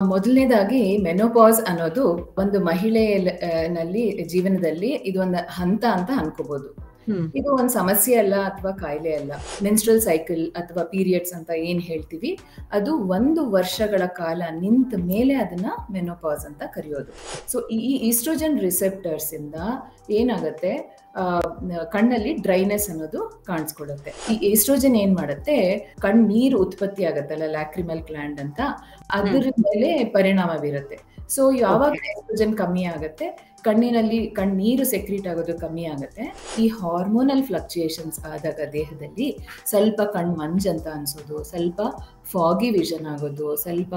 ಮೊದಲನೇದಾಗಿ ಮೆನೋಪಾಸ್ ಅನ್ನೋದು ಒಂದು ನಲ್ಲಿ ಜೀವನದಲ್ಲಿ ಇದು ಒಂದು ಹಂತ ಅಂತ ಅನ್ಕೋಬಹುದು. ಇದು ಒಂದು ಸಮಸ್ಯೆ ಅಲ್ಲ ಅಥವಾ ಕಾಯಿಲೆ ಅಲ್ಲ. ಮೆನ್ಸ್ಟ್ರಲ್ ಸೈಕಲ್ ಅಥವಾ ಪೀರಿಯಡ್ಸ್ ಅಂತ ಏನ್ ಹೇಳ್ತೀವಿ, ಅದು 1 ವರ್ಷಗಳ ಕಾಲ ನಿಂತ ಮೇಲೆ ಅದನ್ನ ಮೆನೋಪಾಸ್ ಅಂತ ಕರೆಯೋದು. ಸೊ ಈ ಈಸ್ಟ್ರೋಜನ್ ರಿಸೆಪ್ಟರ್ಸ್ ಇಂದ ಏನಾಗುತ್ತೆ, ಕಣ್ಣಲ್ಲಿ ಡ್ರೈನೆಸ್ ಅನ್ನೋದು ಕಾಣಿಸ್ಕೊಳ್ಳುತ್ತೆ. ಈ ಈಸ್ಟ್ರೋಜನ್ ಏನ್ ಮಾಡುತ್ತೆ, ನೀರು ಉತ್ಪತ್ತಿ ಆಗತ್ತಲ್ಲ, ಲ್ಯಾಕ್ರಿಮಲ್ ಗ್ಲ್ಯಾಂಡ್ ಅಂತ, ಅದ್ರ ಮೇಲೆ ಪರಿಣಾಮ ಬೀರುತ್ತೆ. ಸೊ ಯಾವಾಗ ಈಸ್ಟ್ರೋಜನ್ ಕಮ್ಮಿ ಆಗುತ್ತೆ, ಕಣ್ಣೀರು ಸೆಕ್ರೀಟ್ ಆಗೋದು ಕಮ್ಮಿ ಆಗುತ್ತೆ. ಈ ಹಾರ್ಮೋನಲ್ ಫ್ಲಕ್ಚುಯೇಷನ್ಸ್ ಆದಾಗ ದೇಹದಲ್ಲಿ ಸ್ವಲ್ಪ ಮಂಜ್ ಅಂತ ಅನ್ಸೋದು, ಸ್ವಲ್ಪ ಫಾಗಿ ವಿಷನ್ ಆಗೋದು, ಸ್ವಲ್ಪ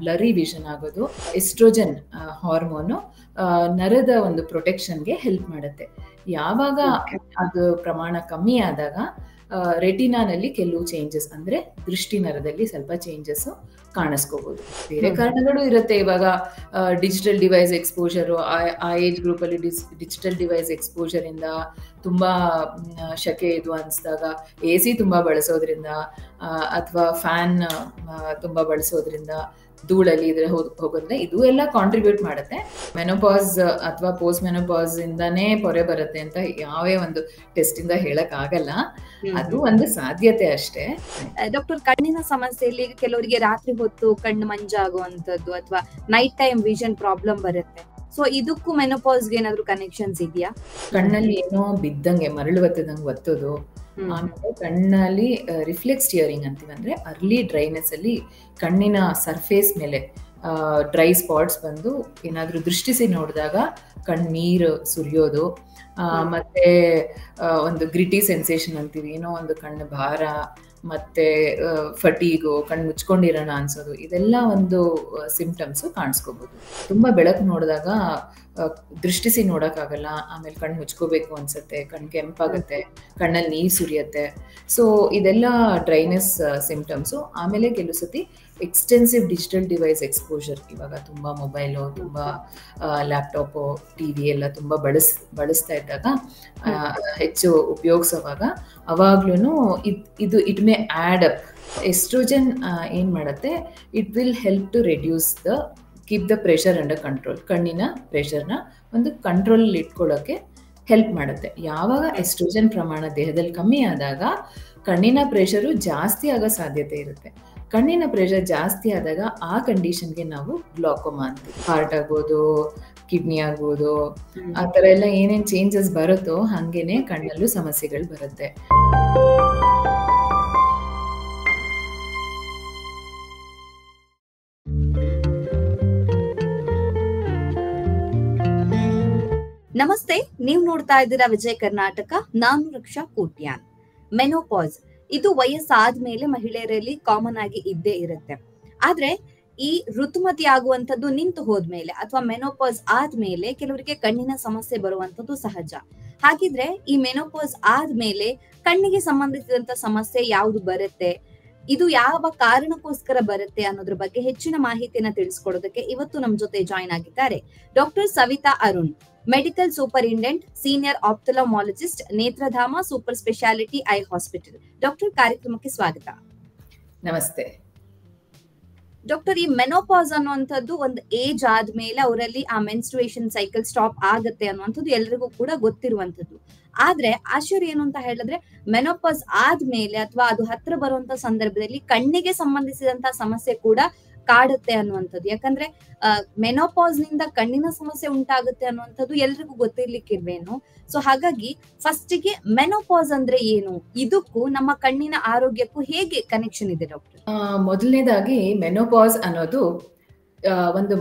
ಬ್ಲರಿ ವಿಷನ್ ಆಗೋದು. ಎಸ್ಟ್ರೋಜನ್ ಹಾರ್ಮೋನು ನರದ ಒಂದು ಪ್ರೊಟೆಕ್ಷನ್ಗೆ ಹೆಲ್ಪ್ ಮಾಡುತ್ತೆ. ಯಾವಾಗ ಅದು ಪ್ರಮಾಣ ಕಮ್ಮಿ ಆದಾಗ ರೆಟಿನಾನಲ್ಲಿ ಕೆಲವು ಚೇಂಜಸ್, ಅಂದ್ರೆ ದೃಷ್ಟಿ ನರದಲ್ಲಿ ಸ್ವಲ್ಪ ಚೇಂಜಸ್ ಕಾಣಿಸ್ಕೋಬಹುದು. ಬೇರೆ ಕಾರಣಗಳು ಇರುತ್ತೆ. ಇವಾಗ ಡಿಜಿಟಲ್ ಡಿವೈಸ್ ಎಕ್ಸ್ಪೋಜರ್, ಆ ಏಜ್ ಗ್ರೂಪ್ ಅಲ್ಲಿ ಡಿಜಿಟಲ್ ಡಿವೈಸ್ ಎಕ್ಸ್ಪೋಜರ್ ಇಂದ ತುಂಬಾ ಶಕೆ ಇದು ಅನ್ಸ್ದಾಗ AC ತುಂಬಾ ಬಳಸೋದ್ರಿಂದ ಅಥವಾ ಫ್ಯಾನ್ ತುಂಬಾ ಬಳಸೋದ್ರಿಂದ, ಧೂಳಲ್ಲಿ ಇದ್ರೆ ಹೋಗೋದ್ರೆ ಇದು ಎಲ್ಲ ಕಾಂಟ್ರಿಬ್ಯೂಟ್ ಮಾಡುತ್ತೆ. ಮೆನೋಪಾಸ್ ಅಥವಾ ಪೋಸ್ಟ್ ಮೆನೋಪಾಸ್ ಇಂದಾನೇ ಪೊರೆ ಬರುತ್ತೆ ಅಂತ ಯಾವೇ ಒಂದು ಟೆಸ್ಟ್ ಇಂದ ಹೇಳಕ್ ಆಗಲ್ಲ. ಅದು ಒಂದು ಸಾಧ್ಯತೆ ಅಷ್ಟೇ. ಡಾಕ್ಟರ್, ಕಣ್ಣಿನ ಸಮಸ್ಯೆಯಲ್ಲಿ ಕೆಲವರಿಗೆ ರಾತ್ರಿ ಹೊತ್ತು ಕಣ್ಣು ಮಂಜಾಗುವಂತದ್ದು ಅಥವಾ ನೈಟ್ ಟೈಮ್ ವಿಷನ್ ಪ್ರಾಬ್ಲಮ್ ಬರುತ್ತೆ. ಸೊ ಇದಕ್ಕೂ ಮೆನೋಪಾಸ್ಗೆ ಏನಾದ್ರು ಕನೆಕ್ಷನ್ಸ್ ಇದೆಯಾ? ಕಣ್ಣಲ್ಲಿ ಏನೋ ಬಿದ್ದಂಗೆ ಮರಳು ಒತ್ತೋದು, ಆಮೇಲೆ ಕಣ್ಣಲ್ಲಿ ರಿಫ್ಲೆಕ್ಸ್ ಟಿಯರಿಂಗ್ ಅಂತೀವಿ, ಅಂದ್ರೆ ಅರ್ಲಿ ಡ್ರೈನೆಸ್ ಅಲ್ಲಿ ಕಣ್ಣಿನ ಸರ್ಫೇಸ್ ಮೇಲೆ ಡ್ರೈ ಸ್ಪಾಟ್ಸ್ ಬಂದು ಏನಾದ್ರೂ ದೃಷ್ಟಿಸಿ ನೋಡಿದಾಗ ಕಣ್ಣೀರು ಸುರಿಯೋದು, ಮತ್ತೆ ಒಂದು ಗ್ರಿಟಿ ಸೆನ್ಸೇಷನ್ ಅಂತೀವಿ, ಏನೋ ಒಂದು ಕಣ್ಣು ಭಾರ, ಮತ್ತೆ ಫಟೀಗು, ಕಣ್ಣು ಮುಚ್ಕೊಂಡಿರೋಣ ಅನ್ಸೋದು, ಇದೆಲ್ಲ ಒಂದು ಸಿಂಪ್ಟಮ್ಸ್ ಕಾಣಿಸ್ಕೋಬಹುದು. ತುಂಬಾ ಬೆಳಕು ನೋಡಿದಾಗ ದೃಷ್ಟಿಸಿ ನೋಡಕ್ಕಾಗಲ್ಲ, ಆಮೇಲೆ ಕಣ್ಣು ಮುಚ್ಕೋಬೇಕು ಅನ್ಸುತ್ತೆ, ಕಣ್ಣು ಕೆಂಪಾಗುತ್ತೆ, ಕಣ್ಣಲ್ಲಿ ನೀರು ಸುರಿಯುತ್ತೆ. ಸೊ ಇದೆಲ್ಲ ಡ್ರೈನೆಸ್ ಸಿಂಪ್ಟಮ್ಸು. ಆಮೇಲೆ ಕೆಲವು ಸತಿ ಎಕ್ಸ್ಟೆನ್ಸಿವ್ ಡಿಜಿಟಲ್ ಡಿವೈಸ್ ಎಕ್ಸ್ಪೋಜರ್, ಇವಾಗ ತುಂಬಾ ಮೊಬೈಲು, ತುಂಬಾ ಲ್ಯಾಪ್ಟಾಪು, TV ಎಲ್ಲ ತುಂಬಾ ಬಳಸ್ತಾ ಇದ್ದಾಗ, ಹೆಚ್ಚು ಉಪಯೋಗಿಸುವಾಗ, ಅವಾಗ್ಲೂ it may add up. Estrogen ಏನ್ ಮಾಡುತ್ತೆ, it will help to reduce keep the pressure under control. ಕಣ್ಣಿನ ಪ್ರೆಷರ್ನ ಒಂದು ಕಂಟ್ರೋಲ್ ಇಟ್ಕೊಳ್ಳೋಕೆ ಹೆಲ್ಪ್ ಮಾಡುತ್ತೆ. ಯಾವಾಗ ಎಸ್ಟ್ರೋಜನ್ ಪ್ರಮಾಣ ದೇಹದಲ್ಲಿ ಕಮ್ಮಿ ಆದಾಗ ಕಣ್ಣಿನ ಪ್ರೆಷರು ಜಾಸ್ತಿ ಆಗೋ ಸಾಧ್ಯತೆ ಇರುತ್ತೆ. ಕಣ್ಣಿನ ಪ್ರೆಷರ್ ಜಾಸ್ತಿ ಆದಾಗ ಆ ಕಂಡೀಷನ್ಗೆ ನಾವು ಗ್ಲಾಕೋಮಾ ಅಂತೀವಿ. ಹಾರ್ಟ್ ಆಗ್ಬೋದು, ಕಿಡ್ನಿ ಆಗ್ಬೋದು, ಆ ಥರ ಎಲ್ಲ ಏನೇನು ಚೇಂಜಸ್ ಬರುತ್ತೋ ಹಂಗೇನೆ ಕಣ್ಣಲ್ಲೂ ಸಮಸ್ಯೆಗಳು ಬರುತ್ತೆ. ನಮಸ್ತೆ, ನೀವು ನೋಡ್ತಾ ಇದ್ದೀರಾ ವಿಜಯ ಕರ್ನಾಟಕ. ನಾನು ರಕ್ಷಾ ಕೋಟ್ಯಾನ್. ಮೆನೋಪಾಸ್ ಇದು ವಯಸ್ಸಾದ್ಮೇಲೆ ಮಹಿಳೆಯರಲ್ಲಿ ಕಾಮನ್ ಆಗಿ ಇದ್ದೇ ಇರುತ್ತೆ. ಆದ್ರೆ ಈ ಋತುಮತಿ ಆಗುವಂತದ್ದು ನಿಂತು ಹೋದ್ಮೇಲೆ ಅಥವಾ ಮೆನೋಪಾಸ್ ಆದ್ಮೇಲೆ ಕೆಲವರಿಗೆ ಕಣ್ಣಿನ ಸಮಸ್ಯೆ ಬರುವಂತದ್ದು ಸಹಜ. ಹಾಗಿದ್ರೆ ಈ ಮೆನೋಪಾಸ್ ಆದ್ಮೇಲೆ ಕಣ್ಣಿಗೆ ಸಂಬಂಧಿಸಿದಂತ ಸಮಸ್ಯೆ ಯಾವುದು ಬರುತ್ತೆ, ಇದು ಯಾವ ಕಾರಣಕ್ಕೋಸ್ಕರ ಬರುತ್ತೆ ಅನ್ನೋದ್ರ ಬಗ್ಗೆ ಹೆಚ್ಚಿನ ಮಾಹಿತಿಯನ್ನ ತಿಳಿಸ್ಕೊಡೋದಕ್ಕೆ ಇವತ್ತು ನಮ್ ಜೊತೆ ಜಾಯಿನ್ ಆಗಿದ್ದಾರೆ doctor Savita Arun, medical superintendent, senior ophthalmologist, Nethradhama super speciality eye hospital. Doctor, ಕಾರ್ಯಕ್ರಮಕ್ಕೆ ಸ್ವಾಗತ. ನಮಸ್ತೆ ಡಾಕ್ಟರ್, ಈ ಮೆನೋಪಾಸ್ ಅನ್ನುವಂಥದ್ದು ಒಂದು ಏಜ್ ಆದ್ಮೇಲೆ ಅವರಲ್ಲಿ ಆ ಮೆನ್ಸ್ಟ್ರುಯೇಷನ್ ಸೈಕಲ್ ಸ್ಟಾಪ್ ಆಗುತ್ತೆ ಅನ್ನುವಂಥದ್ದು ಎಲ್ರಿಗೂ ಕೂಡ ಗೊತ್ತಿರುವಂತದ್ದು. ಆದ್ರೆ ಆಶ್ಚರ್ಯ ಏನು ಅಂತ ಹೇಳಿದ್ರೆ, ಮೆನೋಪಾಸ್ ಆದ್ಮೇಲೆ ಅಥವಾ ಅದು ಹತ್ರ ಬರುವಂತ ಸಂದರ್ಭದಲ್ಲಿ ಕಣ್ಣಿಗೆ ಸಂಬಂಧಿಸಿದಂತ ಸಮಸ್ಯೆ ಕೂಡ ಕಾಡುತ್ತೆ ಅನ್ನುವಂಥದ್ದು. ಯಾಕಂದ್ರೆ ಮೆನೋಪಾಸ್ ನಿಂದ ಕಣ್ಣಿನ ಸಮಸ್ಯೆ ಉಂಟಾಗುತ್ತೆ ಅನ್ನುವಂಥದ್ದು ಎಲ್ರಿಗೂ ಗೊತ್ತಿರ್ಲಿಕ್ಕಿರ್ವೇನು. ಸೊ ಹಾಗಾಗಿ ಫಸ್ಟಿಗೆ ಮೆನೋಪಾಸ್ ಅಂದ್ರೆ ಏನು, ಇದಕ್ಕೂ ನಮ್ಮ ಕಣ್ಣಿನ ಆರೋಗ್ಯಕ್ಕೂ ಹೇಗೆ ಕನೆಕ್ಷನ್ ಇದೆ ಡಾಕ್ಟರ್? ಮೊದಲನೇದಾಗಿ ಮೆನೋಪಾಸ್ ಅನ್ನೋದು ಒಂದು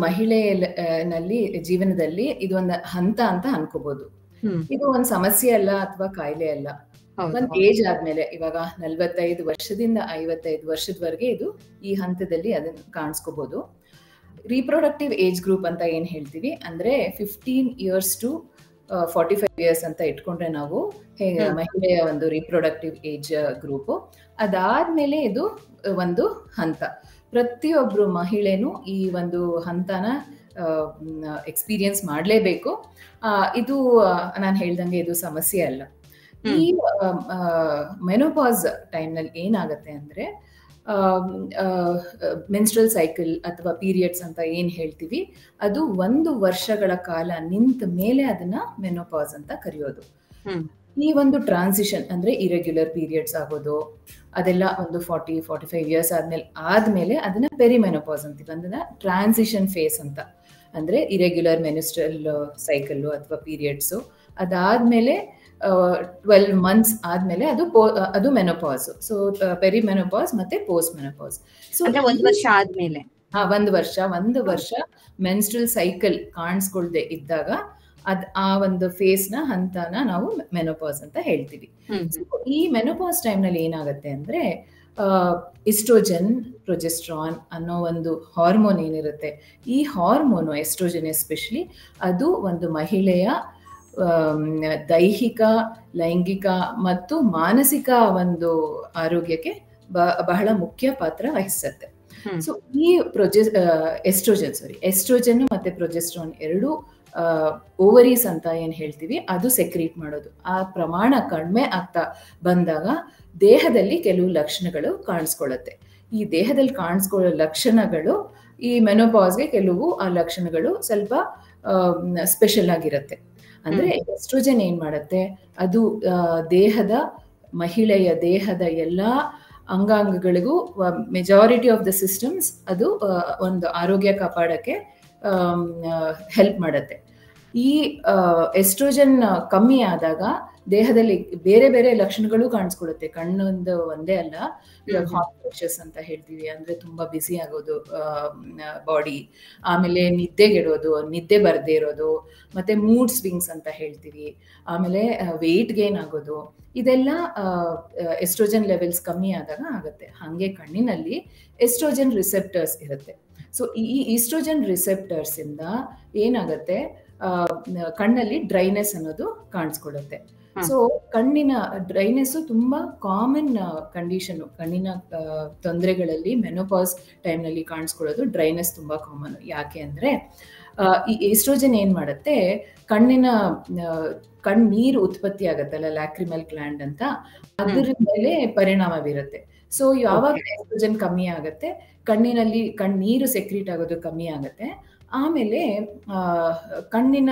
ನಲ್ಲಿ ಜೀವನದಲ್ಲಿ ಇದು ಒಂದು ಹಂತ ಅಂತ ಅನ್ಕೋಬಹುದು. ಇದು ಒಂದು ಸಮಸ್ಯೆ ಅಲ್ಲ ಅಥವಾ ಕಾಯಿಲೆ ಅಲ್ಲ. ಒಂದ್ ಏಜ್ ಆದ್ಮೇಲೆ, ಇವಾಗ 45 ವರ್ಷದಿಂದ 55 ವರ್ಷದವರೆಗೆ ಇದು ಈ ಹಂತದಲ್ಲಿ ಅದನ್ನ ಕಾಣಿಸ್ಕೋಬಹುದು. ರೀಪ್ರೊಡಕ್ಟಿವ್ ಏಜ್ ಗ್ರೂಪ್ ಅಂತ ಏನ್ ಹೇಳ್ತೀವಿ, ಅಂದ್ರೆ 15 years to 45 years ಅಂತ ಇಟ್ಕೊಂಡ್ರೆ ನಾವು ಮಹಿಳೆಯ ಒಂದು ರೀಪ್ರೊಡಕ್ಟಿವ್ ಏಜ್ ಗ್ರೂಪ್. ಅದಾದ್ಮೇಲೆ ಇದು ಒಂದು ಹಂತ. ಪ್ರತಿಯೊಬ್ರು ಮಹಿಳೆನೂ ಈ ಒಂದು ಹಂತನ ಎಕ್ಸ್ಪೀರಿಯನ್ಸ್ ಮಾಡ್ಲೇಬೇಕು. ಇದು ನಾನು ಹೇಳ್ದಂಗೆ ಇದು ಸಮಸ್ಯೆ ಅಲ್ಲ. ಈ ಮೆನೋಪಾಸ್ ಟೈಮ್ನಲ್ಲಿ ಏನಾಗತ್ತೆ ಅಂದ್ರೆ ಮೆನ್ಸ್ಟ್ರಲ್ ಸೈಕಲ್ ಅಥವಾ ಪೀರಿಯಡ್ಸ್ ಅಂತ ಏನ್ ಹೇಳ್ತೀವಿ, ಅದು 1 ವರ್ಷಗಳ ಕಾಲ ನಿಂತ ಮೇಲೆ ಅದನ್ನ ಮೆನೋಪಾಸ್ ಅಂತ ಕರೆಯೋದು. ಈ ಒಂದು ಟ್ರಾನ್ಸಿಷನ್ ಅಂದ್ರೆ ಇರೆಗ್ಯುಲರ್ ಪೀರಿಯಡ್ಸ್ ಆಗೋದು ಅದೆಲ್ಲ ಒಂದು 40-45 ಇಯರ್ಸ್ ಆದ್ಮೇಲೆ ಅದನ್ನ ಪೆರಿಮೆನೋಪಾಸ್ ಅಂತೀವಿ. ಅದನ್ನ ಟ್ರಾನ್ಸಿಷನ್ ಫೇಸ್ ಅಂತ. ಅಂದ್ರೆ ಇರೆಗ್ಯುಲರ್ ಮೆನ್ಸ್ಟ್ರಲ್ ಸೈಕಲ್ ಅಥವಾ ಪೀರಿಯಡ್ಸ್ ಅದಾದ್ಮೇಲೆ 12 ಮಂತ್ಸ್ ಆದ್ಮೇಲೆ ಅದು ಮೆನೋಪಾಸ್. ಸೊ ಪೆರಿಮೆನೋಪಾಸ್ ಮತ್ತೆ ಪೋಸ್ಟ್ ಮೆನೋಪಾಸ್. ಸೊ 1 ವರ್ಷ ಆದ್ಮೇಲೆ 1 ವರ್ಷ ಮೆನ್ಸ್ಟ್ರಲ್ ಸೈಕಲ್ ಕಾಣಿಸ್ಕೊಳ್ದೆ ಇದ್ದಾಗ ಆ ಒಂದು ಫೇಸ್ ನ ಹಂತನ ನಾವು ಮೆನೋಪಾಸ್ ಅಂತ ಹೇಳ್ತೀವಿ. ಈ ಮೆನೋಪಾಸ್ ಟೈಮ್ ನಲ್ಲಿ ಏನಾಗುತ್ತೆ ಅಂದ್ರೆ ಇಸ್ಟ್ರೋಜನ್, ಪ್ರೊಜೆಸ್ಟ್ರಾನ್ ಅನ್ನೋ ಒಂದು ಹಾರ್ಮೋನ್ ಏನಿರುತ್ತೆ, ಈ ಹಾರ್ಮೋನು ಎಸ್ಟ್ರೋಜನ್ ಎಸ್ಪೆಷಲಿ ಅದು ಒಂದು ಮಹಿಳೆಯ ದೈಹಿಕ, ಲೈಂಗಿಕ ಮತ್ತು ಮಾನಸಿಕ ಒಂದು ಆರೋಗ್ಯಕ್ಕೆ ಬಹಳ ಮುಖ್ಯ ಪಾತ್ರ ವಹಿಸುತ್ತೆ. ಸೊ ಈ ಎಸ್ಟ್ರೋಜನ್ ಮತ್ತೆ ಪ್ರೊಜೆಸ್ಟ್ರಾನ್ ಎರಡು ಓವರೀಸ್ ಅಂತ ಏನ್ ಹೇಳ್ತೀವಿ ಅದು ಸೆಕ್ರೀಟ್ ಮಾಡೋದು. ಆ ಪ್ರಮಾಣ ಕಡಿಮೆ ಆಗ್ತಾ ಬಂದಾಗ ದೇಹದಲ್ಲಿ ಕೆಲವು ಲಕ್ಷಣಗಳು ಕಾಣಿಸ್ಕೊಳ್ಳುತ್ತೆ. ಈ ದೇಹದಲ್ಲಿ ಕಾಣಿಸ್ಕೊಳ್ಳೋ ಲಕ್ಷಣಗಳು ಈ ಮೆನೋಪಾಸ್ಗೆ ಕೆಲವು ಆ ಲಕ್ಷಣಗಳು ಸ್ವಲ್ಪ ಸ್ಪೆಷಲ್ ಆಗಿರುತ್ತೆ. ಅಂದ್ರೆ ಎಸ್ಟ್ರೋಜನ್ ಏನ್ ಮಾಡುತ್ತೆ, ಅದು ಮಹಿಳೆಯ ದೇಹದ ಎಲ್ಲಾ ಅಂಗಾಂಗಗಳಿಗೂ ಮೆಜಾರಿಟಿ ಆಫ್ ದ ಸಿಸ್ಟಮ್ಸ್ ಅದು ಒಂದು ಆರೋಗ್ಯ ಕಾಪಾಡಕ್ಕೆ ಹೆಲ್ಪ್ ಮಾಡುತ್ತೆ. ಈ ಎಸ್ಟ್ರೋಜನ್ ಕಮ್ಮಿ ಆದಾಗ ದೇಹದಲ್ಲಿ ಬೇರೆ ಬೇರೆ ಲಕ್ಷಣಗಳು ಕಾಣಿಸ್ಕೊಳ್ಳುತ್ತೆ. ಕಣ್ಣೊಂದು ಒಂದೇ ಅಲ್ಲ, ಹಾಟ್ ಫ್ಲಶಸ್ ಅಂತ ಹೇಳ್ತೀವಿ, ಅಂದ್ರೆ ತುಂಬಾ ಬಿಸಿ ಆಗೋದು ಬಾಡಿ, ಆಮೇಲೆ ನಿದ್ದೆಗೆಡೋದು, ನಿದ್ದೆ ಬರ್ದೇ ಇರೋದು, ಮತ್ತೆ ಮೂಡ್ ಸ್ವಿಂಗ್ಸ್ ಅಂತ ಹೇಳ್ತೀವಿ, ಆಮೇಲೆ ವೆಯ್ಟ್ ಗೇನ್ ಆಗೋದು, ಇದೆಲ್ಲ ಎಸ್ಟ್ರೋಜನ್ ಲೆವೆಲ್ಸ್ ಕಮ್ಮಿ ಆದಾಗ ಆಗುತ್ತೆ. ಹಾಗೆ ಕಣ್ಣಿನಲ್ಲಿ ಎಸ್ಟ್ರೋಜನ್ ರಿಸೆಪ್ಟರ್ಸ್ ಇರುತ್ತೆ. ಸೊ ಈ ಈಸ್ಟ್ರೋಜನ್ ರಿಸೆಪ್ಟರ್ಸ್ ಇಂದ ಏನಾಗುತ್ತೆ, ಕಣ್ಣಲ್ಲಿ ಡ್ರೈನೆಸ್ ಅನ್ನೋದು ಕಾಣಿಸ್ಕೊಳ್ಳುತ್ತೆ. ಸೊ ಕಣ್ಣಿನ ಡ್ರೈನೆಸ್ ತುಂಬಾ ಕಾಮನ್ ಕಂಡೀಷನ್. ಕಣ್ಣಿನ ತೊಂದರೆಗಳಲ್ಲಿ ಮೆನೋಪಾಸ್ ಟೈಮ್ ನಲ್ಲಿ ಕಾಣಿಸ್ಕೊಳ್ಳೋದು ಡ್ರೈನೆಸ್ ತುಂಬಾ ಕಾಮನ್. ಯಾಕೆ ಅಂದ್ರೆ ಈ ಈಸ್ಟ್ರೋಜನ್ ಏನ್ ಮಾಡುತ್ತೆ, ಕಣ್ಣೀರು ಉತ್ಪತ್ತಿ ಆಗತ್ತಲ್ಲ, ಲ್ಯಾಕ್ರಿಮಲ್ ಗ್ಲ್ಯಾಂಡ್ ಅಂತ, ಅದ್ರ ಮೇಲೆ ಪರಿಣಾಮ ಬೀರುತ್ತೆ. ಸೊ ಯಾವಾಗ ಎಸ್ಟ್ರೋಜನ್ ಕಮ್ಮಿ ಆಗತ್ತೆ, ಕಣ್ಣಿನಲ್ಲಿ ಕಣ್ಣೀರು ಸೆಕ್ರೀಟ್ ಆಗೋದು ಕಮ್ಮಿ ಆಗತ್ತೆ. ಆಮೇಲೆ ಕಣ್ಣಿನ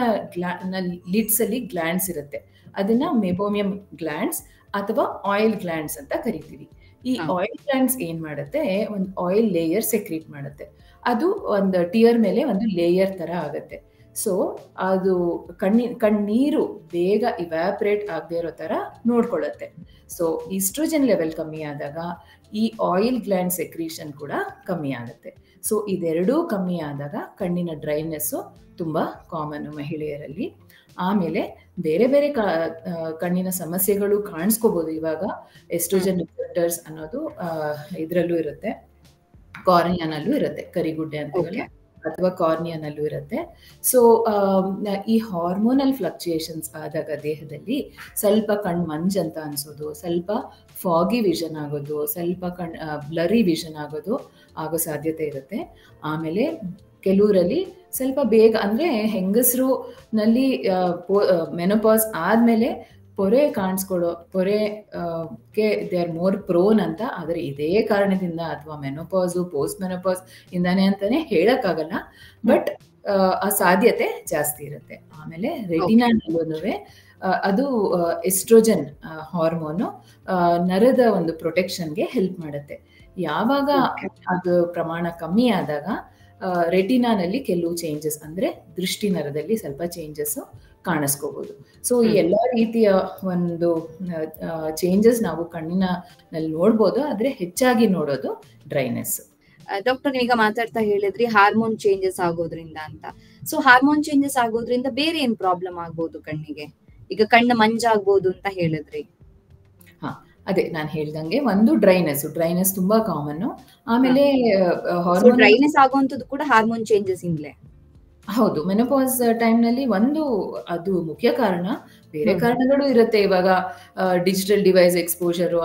ಲಿಡ್ಸ್ ಅಲ್ಲಿ ಗ್ಲ್ಯಾಂಡ್ಸ್ ಇರುತ್ತೆ, ಅದನ್ನ ಮೆಬೋಮಿಯಂ ಗ್ಲ್ಯಾಂಡ್ಸ್ ಅಥವಾ ಆಯಿಲ್ ಗ್ಲ್ಯಾಂಡ್ಸ್ ಅಂತ ಕರಿತೀವಿ. ಈ ಆಯಿಲ್ ಗ್ಲ್ಯಾಂಡ್ಸ್ ಏನ್ ಮಾಡುತ್ತೆ, ಒಂದು ಆಯಿಲ್ ಲೇಯರ್ ಸೆಕ್ರೀಟ್ ಮಾಡುತ್ತೆ. ಅದು ಒಂದು ಟಿಯರ್ ಮೇಲೆ ಒಂದು ಲೇಯರ್ ತರ ಆಗತ್ತೆ. ಸೊ ಅದು ಕಣ್ಣೀರು ಬೇಗ ಇವ್ಯಾಪರೇಟ್ ಆಗದೆ ಇರೋ ತರ ನೋಡ್ಕೊಳ್ಳುತ್ತೆ. ಸೊ ಈಸ್ಟ್ರೋಜನ್ ಲೆವೆಲ್ ಕಮ್ಮಿ ಆದಾಗ ಈ ಆಯಿಲ್ ಗ್ಲ್ಯಾಂಡ್ ಸೆಕ್ರೀಷನ್ ಕೂಡ ಕಮ್ಮಿ ಆಗುತ್ತೆ. ಸೊ ಇದೆರಡೂ ಕಮ್ಮಿ ಆದಾಗ ಕಣ್ಣಿನ ಡ್ರೈನೆಸ್ಸು ತುಂಬಾ ಕಾಮನ್ ಮಹಿಳೆಯರಲ್ಲಿ. ಆಮೇಲೆ ಬೇರೆ ಬೇರೆ ಕಣ್ಣಿನ ಸಮಸ್ಯೆಗಳು ಕಾಣಿಸ್ಕೋಬಹುದು. ಇವಾಗ ಎಸ್ಟ್ರೋಜನ್ ರಿಸೆಪ್ಟರ್ಸ್ ಅನ್ನೋದು ಇದ್ರಲ್ಲೂ ಇರುತ್ತೆ, ಕಾರ್ನಿಯಾನಲ್ಲೂ ಇರುತ್ತೆ, ಕರಿಗುಡ್ಡೆ ಅಂತ ಅಥವಾ ಕಾರ್ನಿಯಾನಲ್ಲೂ ಇರುತ್ತೆ. ಸೊ ಈ ಹಾರ್ಮೋನಲ್ ಫ್ಲಕ್ಚುಯೇಷನ್ಸ್ ಆದಾಗ ದೇಹದಲ್ಲಿ ಸ್ವಲ್ಪ ಕಣ್ ಮಂಜ್ ಅಂತ ಅನ್ಸೋದು, ಸ್ವಲ್ಪ ಫಾಗಿ ವಿಷನ್ ಆಗೋದು, ಸ್ವಲ್ಪ ಬ್ಲರಿ ವಿಷನ್ ಆಗೋ ಸಾಧ್ಯತೆ ಇರುತ್ತೆ. ಆಮೇಲೆ ಕೆಲವರಲ್ಲಿ ಸ್ವಲ್ಪ ಬೇಗ, ಅಂದ್ರೆ ಹೆಂಗಸರು ನಲ್ಲಿ ಮೆನೋಪಾಸ್ ಆದ್ಮೇಲೆ ಪೊರೆ ಪೊರೆಗೆ ದೇ ಆರ್ ಮೋರ್ ಪ್ರೋನ್ ಅಂತ. ಆದರೆ ಇದೇ ಕಾರಣದಿಂದ ಅಥವಾ ಮೆನೋಪಾಸು ಪೋಸ್ಟ್ ಮೆನೋಪಾಸ್ ಇಂದಾನೆ ಅಂತಾನೆ ಹೇಳಕ್ಕಾಗಲ್ಲ, ಬಟ್ ಆ ಸಾಧ್ಯತೆ ಜಾಸ್ತಿ ಇರುತ್ತೆ. ಆಮೇಲೆ ರೆಟಿನಾನಲ್ಲೂ ಅದು ಎಸ್ಟ್ರೋಜನ್ ಹಾರ್ಮೋನು ನರದ ಒಂದು ಪ್ರೊಟೆಕ್ಷನ್ಗೆ ಹೆಲ್ಪ್ ಮಾಡುತ್ತೆ. ಯಾವಾಗ ಅದು ಪ್ರಮಾಣ ಕಮ್ಮಿ ಆದಾಗ ರೆಟಿನಾನಲ್ಲಿ ಕೆಲವು ಚೇಂಜಸ್, ಅಂದ್ರೆ ದೃಷ್ಟಿ ನರದಲ್ಲಿ ಸ್ವಲ್ಪ ಚೇಂಜಸ್ ಕಾಣಿಸ್ಕೋಬಹುದು. ಸೊ ಈ ಎಲ್ಲಾ ರೀತಿಯ ಒಂದು ಚೇಂಜಸ್ ನಾವು ಕಣ್ಣಿನಲ್ಲಿ ನೋಡ್ಬೋದು, ಆದ್ರೆ ಹೆಚ್ಚಾಗಿ ನೋಡೋದು ಡ್ರೈನೆಸ್. ಡಾಕ್ಟರ್ ಈಗ ಮಾತಾಡ್ತಾ ಹೇಳಿದ್ರಿ ಹಾರ್ಮೋನ್ ಚೇಂಜಸ್ ಆಗೋದ್ರಿಂದ ಅಂತ. ಸೊ ಹಾರ್ಮೋನ್ ಚೇಂಜಸ್ ಆಗೋದ್ರಿಂದ ಬೇರೆ ಏನ್ ಪ್ರಾಬ್ಲಮ್ ಆಗ್ಬೋದು ಕಣ್ಣಿಗೆ? ಈಗ ಕಣ್ಣು ಮಂಜಾಗ್ಬೋದು ಅಂತ ಹೇಳಿದ್ರಿ. ಅದೇ ನಾನು ಹೇಳ್ದಂಗೆ, ಒಂದು ಡ್ರೈನೆಸ್ ತುಂಬಾ ಕಾಮನ್. ಆಮೇಲೆ ಡ್ರೈನೆಸ್ ಆಗುವಂತದ್ದು ಕೂಡ ಹಾರ್ಮೋನ್ ಚೇಂಜಸ್ ಇಂದಲೇ. ಹೌದು, ಮೆನೋಪಾಸ್ ಟೈಮ್ ನಲ್ಲಿ ಅದು ಮುಖ್ಯ ಕಾರಣ. ಬೇರೆ ಕಾರಣಗಳು ಇರುತ್ತೆ. ಇವಾಗ ಡಿಜಿಟಲ್ ಡಿವೈಸ್ ಎಕ್ಸ್ಪೋಜರ್,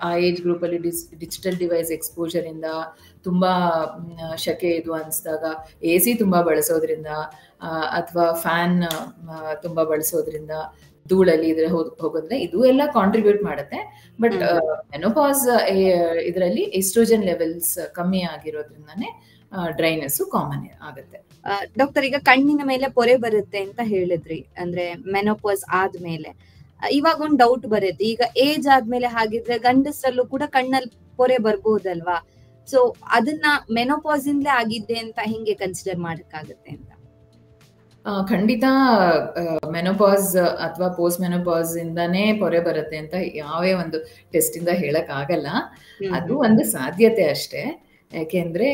ಆ ಏಜ್ ಗ್ರೂಪ್ ಅಲ್ಲಿ ಡಿಜಿಟಲ್ ಡಿವೈಸ್ ಎಕ್ಸ್ಪೋಜರ್ ಇಂದ ತುಂಬಾ ಶಕೆ ಇದು ಅನ್ಸ್ದಾಗ AC ತುಂಬಾ ಬಳಸೋದ್ರಿಂದ ಅಥವಾ ಫ್ಯಾನ್ ತುಂಬಾ ಬಳಸೋದ್ರಿಂದ ಧೂಳಲ್ಲಿ ಇದ್ರೆ ಹೋಗೋದ್ರೆ ಇದು ಎಲ್ಲ ಕಾಂಟ್ರಿಬ್ಯೂಟ್ ಮಾಡುತ್ತೆ. ಬಟ್ ಮೆನೋಪಾಸ್ ಇದರಲ್ಲಿ ಎಸ್ಟ್ರೋಜನ್ ಲೆವೆಲ್ಸ್ ಕಮ್ಮಿ ಆಗಿರೋದ್ರಿಂದಾನೇ ಡ್ರೈನೆಸ್ ಕಾಮನ್ ಆಗುತ್ತೆ. ಡಾಕ್ಟರ್, ಈಗ ಕಣ್ಣಿನ ಮೇಲೆ ಪೊರೆ ಬರುತ್ತೆ ಅಂತ ಹೇಳಿದ್ರಿ, ಅಂದ್ರೆ ಮೆನೋಪಾಸ್ ಆದ್ಮೇಲೆ. ಇವಾಗ ಒಂದು ಡೌಟ್ ಬರುತ್ತೆ, ಈಗ ಏಜ್ ಆದ್ಮೇಲೆ ಹಾಗಿದ್ರೆ ಗಂಡಸರಲ್ಲೂ ಕೂಡ ಕಣ್ಣಲ್ಲಿ ಪೊರೆ ಬರ್ಬೋದಲ್ವಾ? ಸೊ ಅದನ್ನ ಮೆನೋಪಾಸ್ ಇಂದಲೇ ಆಗಿದ್ದೆ ಅಂತ ಹೆಂಗೆ ಕನ್ಸಿಡರ್ ಮಾಡಕ್ಕಾಗುತ್ತೆ ಅಂತ? ಖಂಡಿತ ಮೆನೋಪಾಸ್ ಅಥವಾ ಪೋಸ್ಟ್ ಮೆನೋಪಾಸ್ ಇಂದಾನೇ ಪೊರೆ ಬರುತ್ತೆ ಅಂತ ಯಾವೇ ಒಂದು ಟೆಸ್ಟ್ ಇಂದ ಹೇಳಕ್ ಆಗಲ್ಲ. ಅದು ಒಂದು ಸಾಧ್ಯತೆ ಅಷ್ಟೇ. ಯಾಕೆಂದ್ರೆ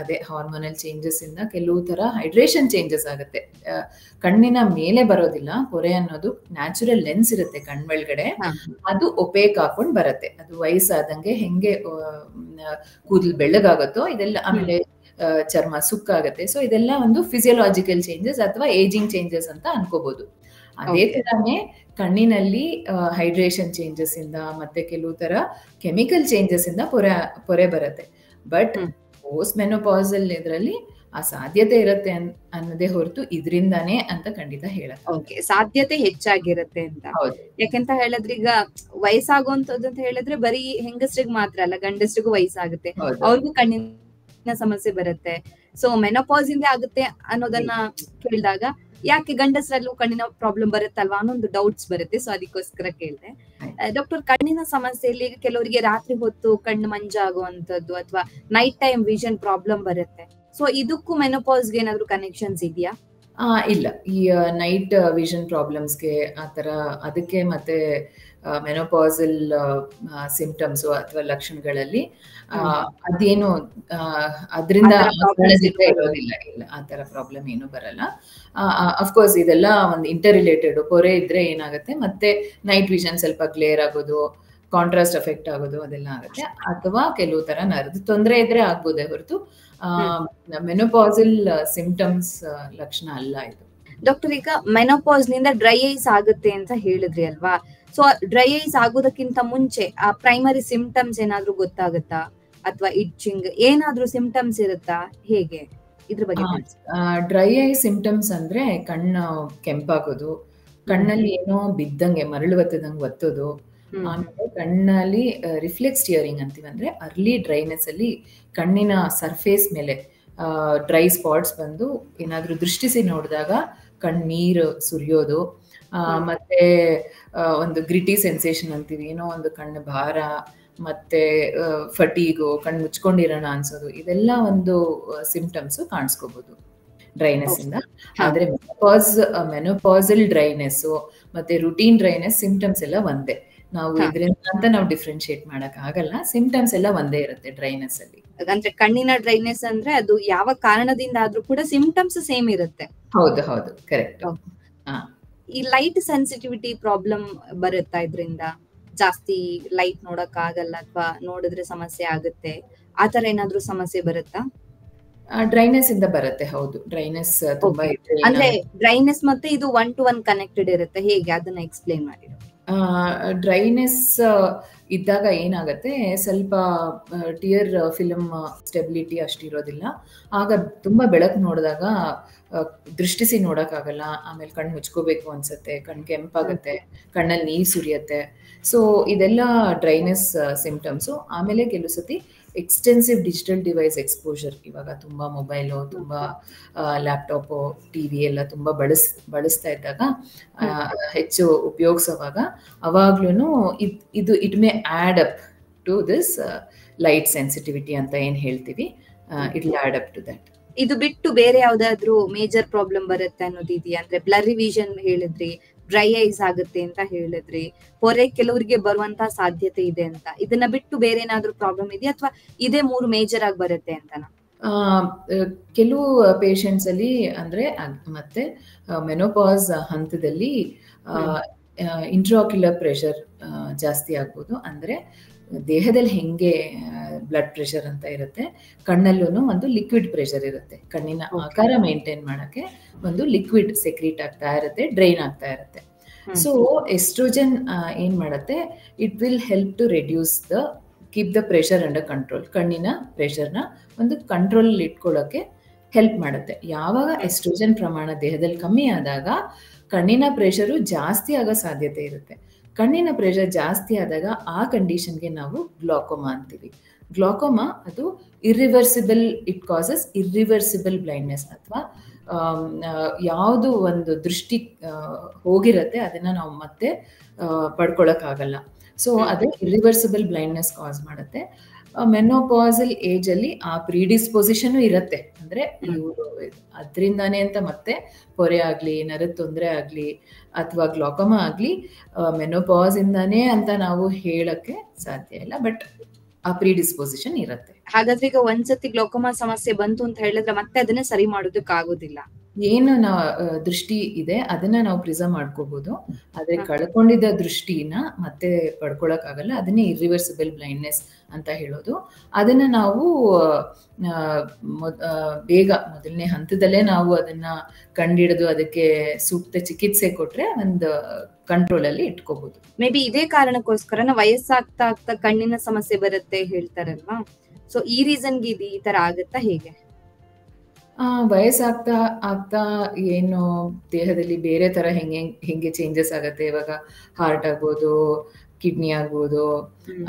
ಅದೇ ಹಾರ್ಮೋನಲ್ ಚೇಂಜಸ್ ಇಂದ ಕೆಲವು ತರ ಹೈಡ್ರೇಷನ್ ಚೇಂಜಸ್ ಆಗುತ್ತೆ. ಕಣ್ಣಿನ ಮೇಲೆ ಬರೋದಿಲ್ಲ ಪೊರೆ ಅನ್ನೋದು, ನ್ಯಾಚುರಲ್ ಲೆನ್ಸ್ ಇರುತ್ತೆ ಕಣ್ಮೊಳಗಡೆ, ಅದು ಒಪೇಕ್ ಹಾಕೊಂಡ್ ಬರುತ್ತೆ. ಅದು ವಯಸ್ಸಾದಂಗೆ ಹೆಂಗೆ ಕೂದಲು ಬೆಳ್ಳಗಾಗುತ್ತೋ ಇದೆಲ್ಲ, ಆಮೇಲೆ ಚರ್ಮ ಸುಕ್ಕಾಗತ್ತೆ. ಸೊ ಇದೆಲ್ಲ ಒಂದು ಫಿಸಿಯೋಲಾಜಿಕಲ್ ಚೇಂಜಸ್ ಅಥವಾ ಏಜಿಂಗ್ ಚೇಂಜಸ್ ಅಂತ ಅನ್ಕೋಬಹುದು. ಅದೇ ತರಾನೇ ಕಣ್ಣಿನಲ್ಲಿ ಹೈಡ್ರೇಷನ್ ಚೇಂಜಸ್ ಇಂದ ಮತ್ತೆ ಕೆಲವು ತರ ಕೆಮಿಕಲ್ ಚೇಂಜಸ್ ಇಂದ ಪೊರೆ ಬರುತ್ತೆ. ಬಟ್ ಪೋಸ್ಟ್ ಮೆನೋಪಾಸಲ್ ಇದರಲ್ಲಿ ಆ ಸಾಧ್ಯತೆ ಇರುತ್ತೆ ಅನ್ನೋದೇ ಹೊರತು ಇದರಿಂದಾನೇ ಅಂತ ಖಂಡಿತ ಹೇಳಕ್ಕೆ ಸಾಧ್ಯತೆ ಹೆಚ್ಚಾಗಿರುತ್ತೆ ಅಂತ. ಯಾಕೆಂತ ಹೇಳಿದ್ರೆ ಈಗ ವಯಸ್ಸಾಗುವಂತದ್ದು ಅಂತ ಹೇಳಿದ್ರೆ ಬರೀ ಹೆಂಗಸ್ರಿಗೆ ಮಾತ್ರ ಅಲ್ಲ, ಗಂಡಸ್ರಿಗೂ ವಯಸ್ಸಾಗುತ್ತೆ, ಅವ್ರಿಗೂ ಕಣ್ಣಿನ ಸಮಸ್ಯೆ ಬರುತ್ತೆ. ಸೊ ಮೆನೋಪಾಸ್ ಇಂದ ಆಗುತ್ತೆ ಅನ್ನೋದನ್ನ ಕೇಳಿದಾಗ ಯಾಕೆ ಗಂಡಸರಲ್ಲೂ ಕಣ್ಣಿನ ಪ್ರಾಬ್ಲಮ್ ಬರುತ್ತಲ್ವಾ ಅನ್ನೋ ಒಂದು ಡೌಟ್ಸ್ ಬರುತ್ತೆ. ಸೊ ಅದಕ್ಕೋಸ್ಕರ ಕೇಳಿದೆ. ಡಾಕ್ಟರ್, ಕಣ್ಣಿನ ಸಮಸ್ಯೆಯಲ್ಲಿ ಕೆಲವರಿಗೆ ರಾತ್ರಿ ಹೊತ್ತು ಕಣ್ಣು ಮಂಜಾಗುವಂತದ್ದು ಅಥವಾ ನೈಟ್ ಟೈಮ್ ವಿಷನ್ ಪ್ರಾಬ್ಲಮ್ ಬರುತ್ತೆ. ಸೊ ಇದಕ್ಕೂ ಮೆನೋಪಾಸ್ಗೆ ಏನಾದ್ರು ಕನೆಕ್ಷನ್ಸ್ ಇದೆಯಾ? ಇಲ್ಲ, ಈ ನೈಟ್ ವಿಷನ್ ಪ್ರಾಬ್ಲಮ್ಸ್ಗೆ ಆತರ ಅದಕ್ಕೆ ಮತ್ತೆ ಮೆನೋಪಾಸಲ್ ಸಿಂಪ್ಟಮ್ಸ್ ಅಥವಾ ಲಕ್ಷಣಗಳಲ್ಲಿ ಅದೇನು ಅದರಿಂದ ಇರೋದಿಲ್ಲ. ಇಲ್ಲ, ಆ ತರ ಪ್ರಾಬ್ಲಮ್ ಏನು ಬರಲ್ಲ. ಅಫ್ಕೋರ್ಸ್ ಇದೆಲ್ಲ ಒಂದು ಇಂಟರ್ ರಿಲೇಟೆಡ್. ಪೊರೆ ಇದ್ರೆ ಏನಾಗುತ್ತೆ, ಮತ್ತೆ ನೈಟ್ ವಿಷನ್ ಸ್ವಲ್ಪ ಕ್ಲಿಯರ್ ಆಗೋದು, ಕಾಂಟ್ರಾಸ್ಟ್ ಎಫೆಕ್ಟ್ ಆಗೋದು ಅದೆಲ್ಲ ಆಗುತ್ತೆ. ಅಥವಾ ಕೆಲವು ತರ ನರದ ತೊಂದರೆ ಇದ್ರೆ ಆಗ್ಬೋದೇ ಹೊರತು ಮೆನೋಪಾಸಲ್ ಸಿಂಪ್ಟಮ್ಸ್ ಲಕ್ಷಣ ಅಲ್ಲ ಇದು. ಡಾಕ್ಟರ್, ಈಗ ಮೆನೋಪಾಸ್ ನಿಂದ ಡ್ರೈ ಐಸ್ ಆಗುತ್ತೆ ಅಂತ ಹೇಳಿದ್ರಿ ಅಲ್ವಾ? ಸೊ ಡ್ರೈ ಐಸ್ ಆಗೋದಕ್ಕಿಂತ ಮುಂಚೆ ಆ ಪ್ರೈಮರಿ ಸಿಂಪ್ಟಮ್ಸ್ ಏನಾದ್ರೂ ಗೊತ್ತಾಗುತ್ತಾ? ಅಥವಾ ಇಚ್ಚಿಂಗ್ ಏನಾದ್ರೂ ಸಿಂಪ್ಟಮ್ಸ್ ಇರುತ್ತಾ? ಹೇಗೆ ಇದ್ರ ಬಗ್ಗೆ? ಡ್ರೈ ಐ ಸಿಂಪ್ಟಮ್ಸ್ ಅಂದ್ರೆ ಕಣ್ಣು ಕೆಂಪಾಗೋದು, ಕಣ್ಣಲ್ಲಿ ಏನೋ ಬಿದ್ದಂಗೆ ಮರಳು ಒತ್ತೋದು, ಆಮೇಲೆ ಕಣ್ಣಲ್ಲಿ ರಿಫ್ಲೆಕ್ಸ್ ಟಿಯರಿಂಗ್ ಅಂತೀವಿ. ಅಂದ್ರೆ ಅರ್ಲಿ ಡ್ರೈನೆಸ್ ಅಲ್ಲಿ ಕಣ್ಣಿನ ಸರ್ಫೇಸ್ ಮೇಲೆ ಡ್ರೈ ಸ್ಪಾಟ್ಸ್ ಬಂದು ಏನಾದ್ರೂ ದೃಷ್ಟಿಸಿ ನೋಡಿದಾಗ ಕಣ್ಣೀರು ಸುರಿಯೋದು, ಮತ್ತೆ ಒಂದು ಗ್ರಿಟಿ ಸೆನ್ಸೇಷನ್ ಅಂತೀವಿ, ಏನೋ ಒಂದು ಕಣ್ಣು ಭಾರ, ಮತ್ತೆ ಫಟೀಗು, ಕಣ್ಣು ಮುಚ್ಕೊಂಡಿರೋಣ ಅನ್ಸೋದು, ಇದೆಲ್ಲ ಒಂದು ಸಿಂಪ್ಟಮ್ಸ್ ಕಾಣಿಸ್ಕೋಬಹುದು ಡ್ರೈನೆಸ್ ಇಂದ. ಆದ್ರೆ ಮೆನೋಪಾಸಲ್ ಡ್ರೈನೆಸ್ ಮತ್ತೆ ರುಟೀನ್ ಡ್ರೈನೆಸ್ ಸಿಂಪ್ಟಮ್ಸ್ ಎಲ್ಲ ಒಂದೇ. ನಾವು ಇದರಿಂದ ಅಂತ ನಾವು ಡಿಫ್ರೆನ್ಶಿಯೇಟ್ ಮಾಡಕ್ ಆಗಲ್ಲ. ಸಿಂಪ್ಟಮ್ಸ್ ಎಲ್ಲ ಒಂದೇ ಇರುತ್ತೆ ಡ್ರೈನೆಸ್ ಅಲ್ಲಿ. ಅಂದ್ರೆ ಕಣ್ಣಿನ ಡ್ರೈನೆಸ್ ಅಂದ್ರೆ ಅದು ಯಾವ ಕಾರಣದಿಂದ ಆದ್ರೂ ಕೂಡ ಸಿಂಪ್ಟಮ್ಸ್ ಸೇಮ್ ಇರುತ್ತೆ. ಹೌದು, ಕರೆಕ್ಟ್. ಈ ಲೈಟ್ ಸೆನ್ಸಿಟಿವಿಟಿ ಪ್ರಾಬ್ಲಮ್ ಬರುತ್ತಾ? ಇದ್ರಿಂದ ಜಾಸ್ತಿ ಲೈಟ್ ನೋಡಕ್ ಆಗಲ್ಲ ಅಥವಾ ನೋಡಿದ್ರೆ ಸಮಸ್ಯೆ ಆಗುತ್ತೆ, ಆತರ ಏನಾದ್ರೂ ಸಮಸ್ಯೆ ಬರುತ್ತಾ? ಡ್ರೈನೆಸ್ ಇಂದ ಬರುತ್ತೆ. ಹೌದು, ಡ್ರೈನೆಸ್ ತುಂಬಾ ಇದೆ. ಅಂದ್ರೆ ಡ್ರೈನೆಸ್ ಮತ್ತೆ ಇದು 1 to 1 ಕನೆಕ್ಟೆಡ್ ಇರುತ್ತೆ, ಹೇಗೆ ಅದನ್ನ ಎಕ್ಸ್ಪ್ಲೇನ್ ಮಾಡಿ. ಡ್ರೈನೆಸ್ ಇದ್ದಾಗ ಏನಾಗುತ್ತೆ, ಸ್ವಲ್ಪ ಟಿಯರ್ ಫಿಲ್ಮ್ ಸ್ಟೆಬಿಲಿಟಿ ಅಷ್ಟಿರೋದಿಲ್ಲ. ಆಗ ತುಂಬಾ ಬೆಳಕು ನೋಡಿದಾಗ ದೃಷ್ಟಿಸಿ ನೋಡಕ್ಕಾಗಲ್ಲ, ಆಮೇಲೆ ಕಣ್ಣು ಮುಚ್ಕೋಬೇಕು ಅನ್ಸುತ್ತೆ, ಕಣ್ಣು ಕೆಂಪಾಗುತ್ತೆ, ಕಣ್ಣಲ್ಲಿ ನೀರು ಸುರಿಯುತ್ತೆ. ಸೊ ಇದೆಲ್ಲ ಡ್ರೈನೆಸ್ ಸಿಂಪ್ಟಮ್ಸು. ಆಮೇಲೆ ಕೆಲವು ಸತಿ ಎಕ್ಸ್ಟೆನ್ಸಿವ್ ಡಿಜಿಟಲ್ ಡಿವೈಸ್ ಎಕ್ಸ್ಪೋಜರ್, ಇವಾಗ ತುಂಬ ಮೊಬೈಲು, ತುಂಬ ಲ್ಯಾಪ್ಟಾಪು, ಟಿವಿ ಎಲ್ಲ ತುಂಬ ಬಳಸ್ತಾ ಇದ್ದಾಗ, ಹೆಚ್ಚು ಉಪಯೋಗಿಸೋವಾಗ ಅವಾಗ್ಲೂ ಇದು it may add up to this light sensitivity ಅಂತ ಏನು ಹೇಳ್ತೀವಿ, it will add up to that. ಇದು ಬಿಟ್ಟು ಬೇರೆ ಯಾವ್ದಾದ್ರು ಮೇಜರ್ ಪ್ರಾಬ್ಲಮ್ ಬರುತ್ತೆ ಅನ್ನೋದು ಇದೆಯಾ? ಅಂದ್ರೆ ಬ್ಲರಿ ವಿಷನ್ ಹೇಳಿದ್ರಿ, ಡ್ರೈ ಐಸ್ ಆಗುತ್ತೆ ಅಂತ ಹೇಳಿದ್ರಿ, ಪೊರೆ ಕೆಲವರಿಗೆ ಬರುವಂತ ಸಾಧ್ಯತೆ ಇದೆ ಅಂತ. ಇದನ್ನ ಬಿಟ್ಟು ಬೇರೆ ಏನಾದ್ರೂ ಪ್ರಾಬ್ಲಮ್ ಇದೆಯಾ ಅಥವಾ ಇದೇ 3 ಮೇಜರ್ ಆಗಿ ಬರುತ್ತೆ ಅಂತನಾ? ಕೆಲವು ಪೇಷಂಟ್ಸ್ ಅಲ್ಲಿ ಅಂದ್ರೆ ಮತ್ತೆ ಮೆನೋಪಾಸ್ ಹಂತದಲ್ಲಿ ಇಂಟ್ರಾಕ್ಯುಲರ್ ಪ್ರೆಷರ್ ಜಾಸ್ತಿ ಆಗ್ಬೋದು. ಅಂದ್ರೆ ದೇಹದಲ್ಲಿ ಹೆಂಗೆ ಬ್ಲಡ್ ಪ್ರೆಷರ್ ಅಂತ ಇರುತ್ತೆ, ಕಣ್ಣಲ್ಲೂ ಒಂದು ಲಿಕ್ವಿಡ್ ಪ್ರೆಷರ್ ಇರುತ್ತೆ. ಕಣ್ಣಿನ ಆಕಾರ ಮೇಂಟೈನ್ ಮಾಡಕ್ಕೆ ಒಂದು ಲಿಕ್ವಿಡ್ ಸೆಕ್ರೀಟ್ ಆಗ್ತಾ ಇರುತ್ತೆ, ಡ್ರೈನ್ ಆಗ್ತಾ ಇರುತ್ತೆ. ಸೊ ಎಸ್ಟ್ರೋಜನ್ ಏನ್ ಮಾಡುತ್ತೆ, it will help to reduce keep the pressure under control. ಕಣ್ಣಿನ ಪ್ರೆಷರ್ನ ಒಂದು ಕಂಟ್ರೋಲ್ ಇಟ್ಕೊಳ್ಳೋಕೆ ಹೆಲ್ಪ್ ಮಾಡುತ್ತೆ. ಯಾವಾಗ ಎಸ್ಟ್ರೋಜನ್ ಪ್ರಮಾಣ ದೇಹದಲ್ಲಿ ಕಮ್ಮಿ ಆದಾಗ ಕಣ್ಣಿನ ಪ್ರೆಷರು ಜಾಸ್ತಿ ಆಗೋ ಸಾಧ್ಯತೆ ಇರುತ್ತೆ. ಕಣ್ಣಿನ ಪ್ರೆಷರ್ ಜಾಸ್ತಿ ಆದಾಗ ಆ ಕಂಡೀಷನ್ಗೆ ನಾವು ಗ್ಲಾಕೋಮಾ ಅಂತೀವಿ. ಗ್ಲಾಕೋಮಾ ಅದು irreversible, it causes irreversible blindness, ಅಥವಾ ಯಾವುದು ಒಂದು ದೃಷ್ಟಿ ಹೋಗಿರತ್ತೆ ಅದನ್ನ ನಾವು ಮತ್ತೆ ಪಡ್ಕೊಳಕ್ಕಾಗಲ್ಲ. ಸೊ ಅದು ಇರ್ರಿವರ್ಸಿಬಲ್ ಬ್ಲೈಂಡ್ನೆಸ್ ಕಾಸ್ ಮಾಡುತ್ತೆ. ಮೆನೋಪಾಸಲ್ ಏಜ್ ಅಲ್ಲಿ ಆ ಪ್ರಿಡಿಸ್ಪೊಸಿಷನ್ ಇರುತ್ತೆ. ಅಂದ್ರೆ ಇವರು ಅದ್ರಿಂದಾನೇ ಅಂತ ಮತ್ತೆ ಪೊರೆ ಆಗ್ಲಿ, ನರದ ತೊಂದರೆ ಆಗ್ಲಿ ಅಥವಾ ಗ್ಲಾಕೋಮಾ ಆಗ್ಲಿ ಮೆನೋಪಾಸ್ ಇಂದಾನೇ ಅಂತ ನಾವು ಹೇಳಕ್ಕೆ ಸಾಧ್ಯ ಇಲ್ಲ. ಬಟ್ ಆ ಪ್ರಿಡಿಸ್ಪೊಸಿಷನ್ ಇರುತ್ತೆ. ಹಾಗಾದ್ರೆ ಈಗ ಒಂದ್ಸತಿ ಗ್ಲಾಕೋಮಾ ಸಮಸ್ಯೆ ಬಂತು ಅಂತ ಹೇಳಿದ್ರೆ ಮತ್ತೆ ಅದನ್ನೇ ಸರಿ ಮಾಡೋದಕ್ಕೆ ಆಗೋದಿಲ್ಲ. ಏನು ದೃಷ್ಟಿ ಇದೆ ಅದನ್ನ ನಾವು ಪ್ರಿಸರ್ವ್ ಮಾಡ್ಕೋಬಹುದು, ಆದ್ರೆ ಕಳ್ಕೊಂಡಿದ್ದ ದೃಷ್ಟಿನ ಮತ್ತೆ ಪಡ್ಕೊಳಕ್ ಆಗಲ್ಲ. ಅದನ್ನೇ ಇರ್ರಿವರ್ಸಿಬಲ್ ಬ್ಲೈಂಡ್ನೆಸ್ ಅಂತ ಹೇಳೋದು. ಅದನ್ನ ನಾವು ಬೇಗ ಮೊದಲನೇ ಹಂತದಲ್ಲೇ ನಾವು ಅದನ್ನ ಕಂಡಿಡಿದು ಅದಕ್ಕೆ ಸೂಕ್ತ ಚಿಕಿತ್ಸೆ ಕೊಟ್ರೆ ಒಂದು ಕಂಟ್ರೋಲ್ ಅಲ್ಲಿ ಇಟ್ಕೋಬಹುದು. ಮೇ ಬಿ ಇದೇ ಕಾರಣಕ್ಕೋಸ್ಕರ ವಯಸ್ಸಾಗ್ತಾ ಆಗ್ತಾ ಕಣ್ಣಿನ ಸಮಸ್ಯೆ ಬರುತ್ತೆ ಹೇಳ್ತಾರಲ್ವಾ? ಸೊ ಈ ರೀಸನ್ಗೆ ಈ ತರ ಆಗತ್ತಾ ಹೇಗೆ? ವಯಸ್ಸಾಗ್ತಾ ಆಗ್ತಾ ಏನು ದೇಹದಲ್ಲಿ ಬೇರೆ ತರ ಹೆಂಗೆ ಚೇಂಜಸ್ ಆಗತ್ತೆ. ಇವಾಗ ಹಾರ್ಟ್ ಆಗ್ಬೋದು, ಕಿಡ್ನಿ ಆಗ್ಬೋದು,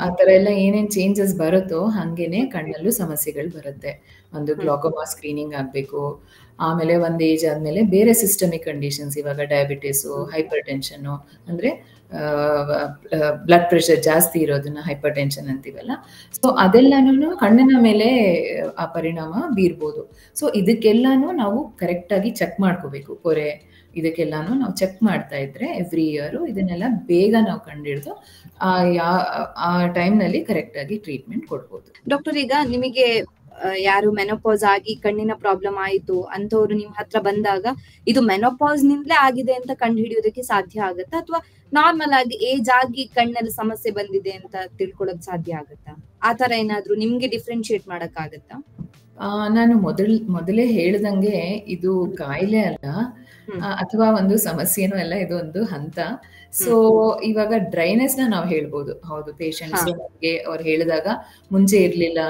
ಆ ತರ ಎಲ್ಲ ಏನೇನ್ ಚೇಂಜಸ್ ಬರುತ್ತೋ ಹಂಗೇನೆ ಕಣ್ಣಲ್ಲೂ ಸಮಸ್ಯೆಗಳು ಬರುತ್ತೆ. ಒಂದು ಗ್ಲಾಕೋಮಾ ಸ್ಕ್ರೀನಿಂಗ್ ಆಗ್ಬೇಕು. ಆಮೇಲೆ ಒಂದ್ ಏಜ್ ಆದ್ಮೇಲೆ ಬೇರೆ ಸಿಸ್ಟಮಿಕ್ ಕಂಡೀಷನ್ಸ್, ಇವಾಗ ಡಯಾಬಿಟಿಸು, ಹೈಪರ್ ಟೆನ್ಷನ್, ಅಂದ್ರೆ ಬ್ಲಡ್ ಪ್ರೆಷರ್ ಜಾಸ್ತಿ ಇರೋದನ್ನ ಹೈಪರ್ ಟೆನ್ಷನ್ ಅಂತೀವಲ್ಲ. ಸೊ ಅದೆಲ್ಲಾನು ಕಣ್ಣಿನ ಮೇಲೆ ಆ ಪರಿಣಾಮ ಬೀರ್ಬೋದು. ಸೊ ಇದಕ್ಕೆಲ್ಲಾನು ನಾವು ಕರೆಕ್ಟ್ ಆಗಿ ಚೆಕ್ ಮಾಡ್ಕೋಬೇಕು. ಪೊರೆ ಇದಕ್ಕೆಲ್ಲಾನು ನಾವು ಚೆಕ್ ಮಾಡ್ತಾ ಇದ್ರೆ ಎವ್ರಿ ಇಯರ್ ಇದನ್ನೆಲ್ಲ ಬೇಗ ನಾವು ಕಂಡಿಡಿದು ಆ ಟೈಮ್ ನಲ್ಲಿ ಕರೆಕ್ಟ್ ಆಗಿ ಟ್ರೀಟ್ಮೆಂಟ್ ಕೊಡ್ಬೋದು. ಡಾಕ್ಟರ್, ಈಗ ನಿಮಗೆ ಯಾರು ಮೆನೋಪಾಸ್ ಆಗಿ ಕಣ್ಣಿನ ಪ್ರಾಬ್ಲಮ್ ಆಯಿತು ಅಂತವ್ರು ನಿಮ್ ಹತ್ರ ಬಂದಾಗ ಇದು ಮೆನೋಪಾಸ್ ನಿಂದಲೇ ಆಗಿದೆ ಅಂತ ಕಂಡು ಹಿಡಿಯೋದಕ್ಕೆ ಸಾಧ್ಯ ಆಗುತ್ತಾ, ಅಥವಾ ನಾರ್ಮಲ್ ಆಗಿ ಏಜ್ ಆಗಿ ಕಣ್ಣಲ್ಲಿ ಸಮಸ್ಯೆ ಬಂದಿದೆ ಅಂತ ತಿಳ್ಕೊಳಕ್ ಸಾಧ್ಯ ಆಗುತ್ತಾ? ಆ ತರ ಏನಾದ್ರು ನಿಮ್ಗೆ ಡಿಫ್ರೆನ್ಶಿಯೇಟ್ ಮಾಡಕ್ ಆಗತ್ತಾ? ನಾನು ಮೊದಲೇ ಹೇಳ್ದಂಗೆ ಇದು ಕಾಯಿಲೆ ಅಲ್ಲ, ಅಥವಾ ಒಂದು ಸಮಸ್ಯೆನೂ ಅಲ್ಲ, ಇದು ಒಂದು ಹಂತ. ಸೊ ಇವಾಗ ಡ್ರೈನೆಸ್ ನ ನಾವು ಹೇಳ್ಬೋದು. ಹೌದು, ಪೇಷಂಟ್ಸ್ ನಮ್ಗೆ ಅವ್ರು ಹೇಳಿದಾಗ ಮುಂಚೆ ಇರ್ಲಿಲ್ಲ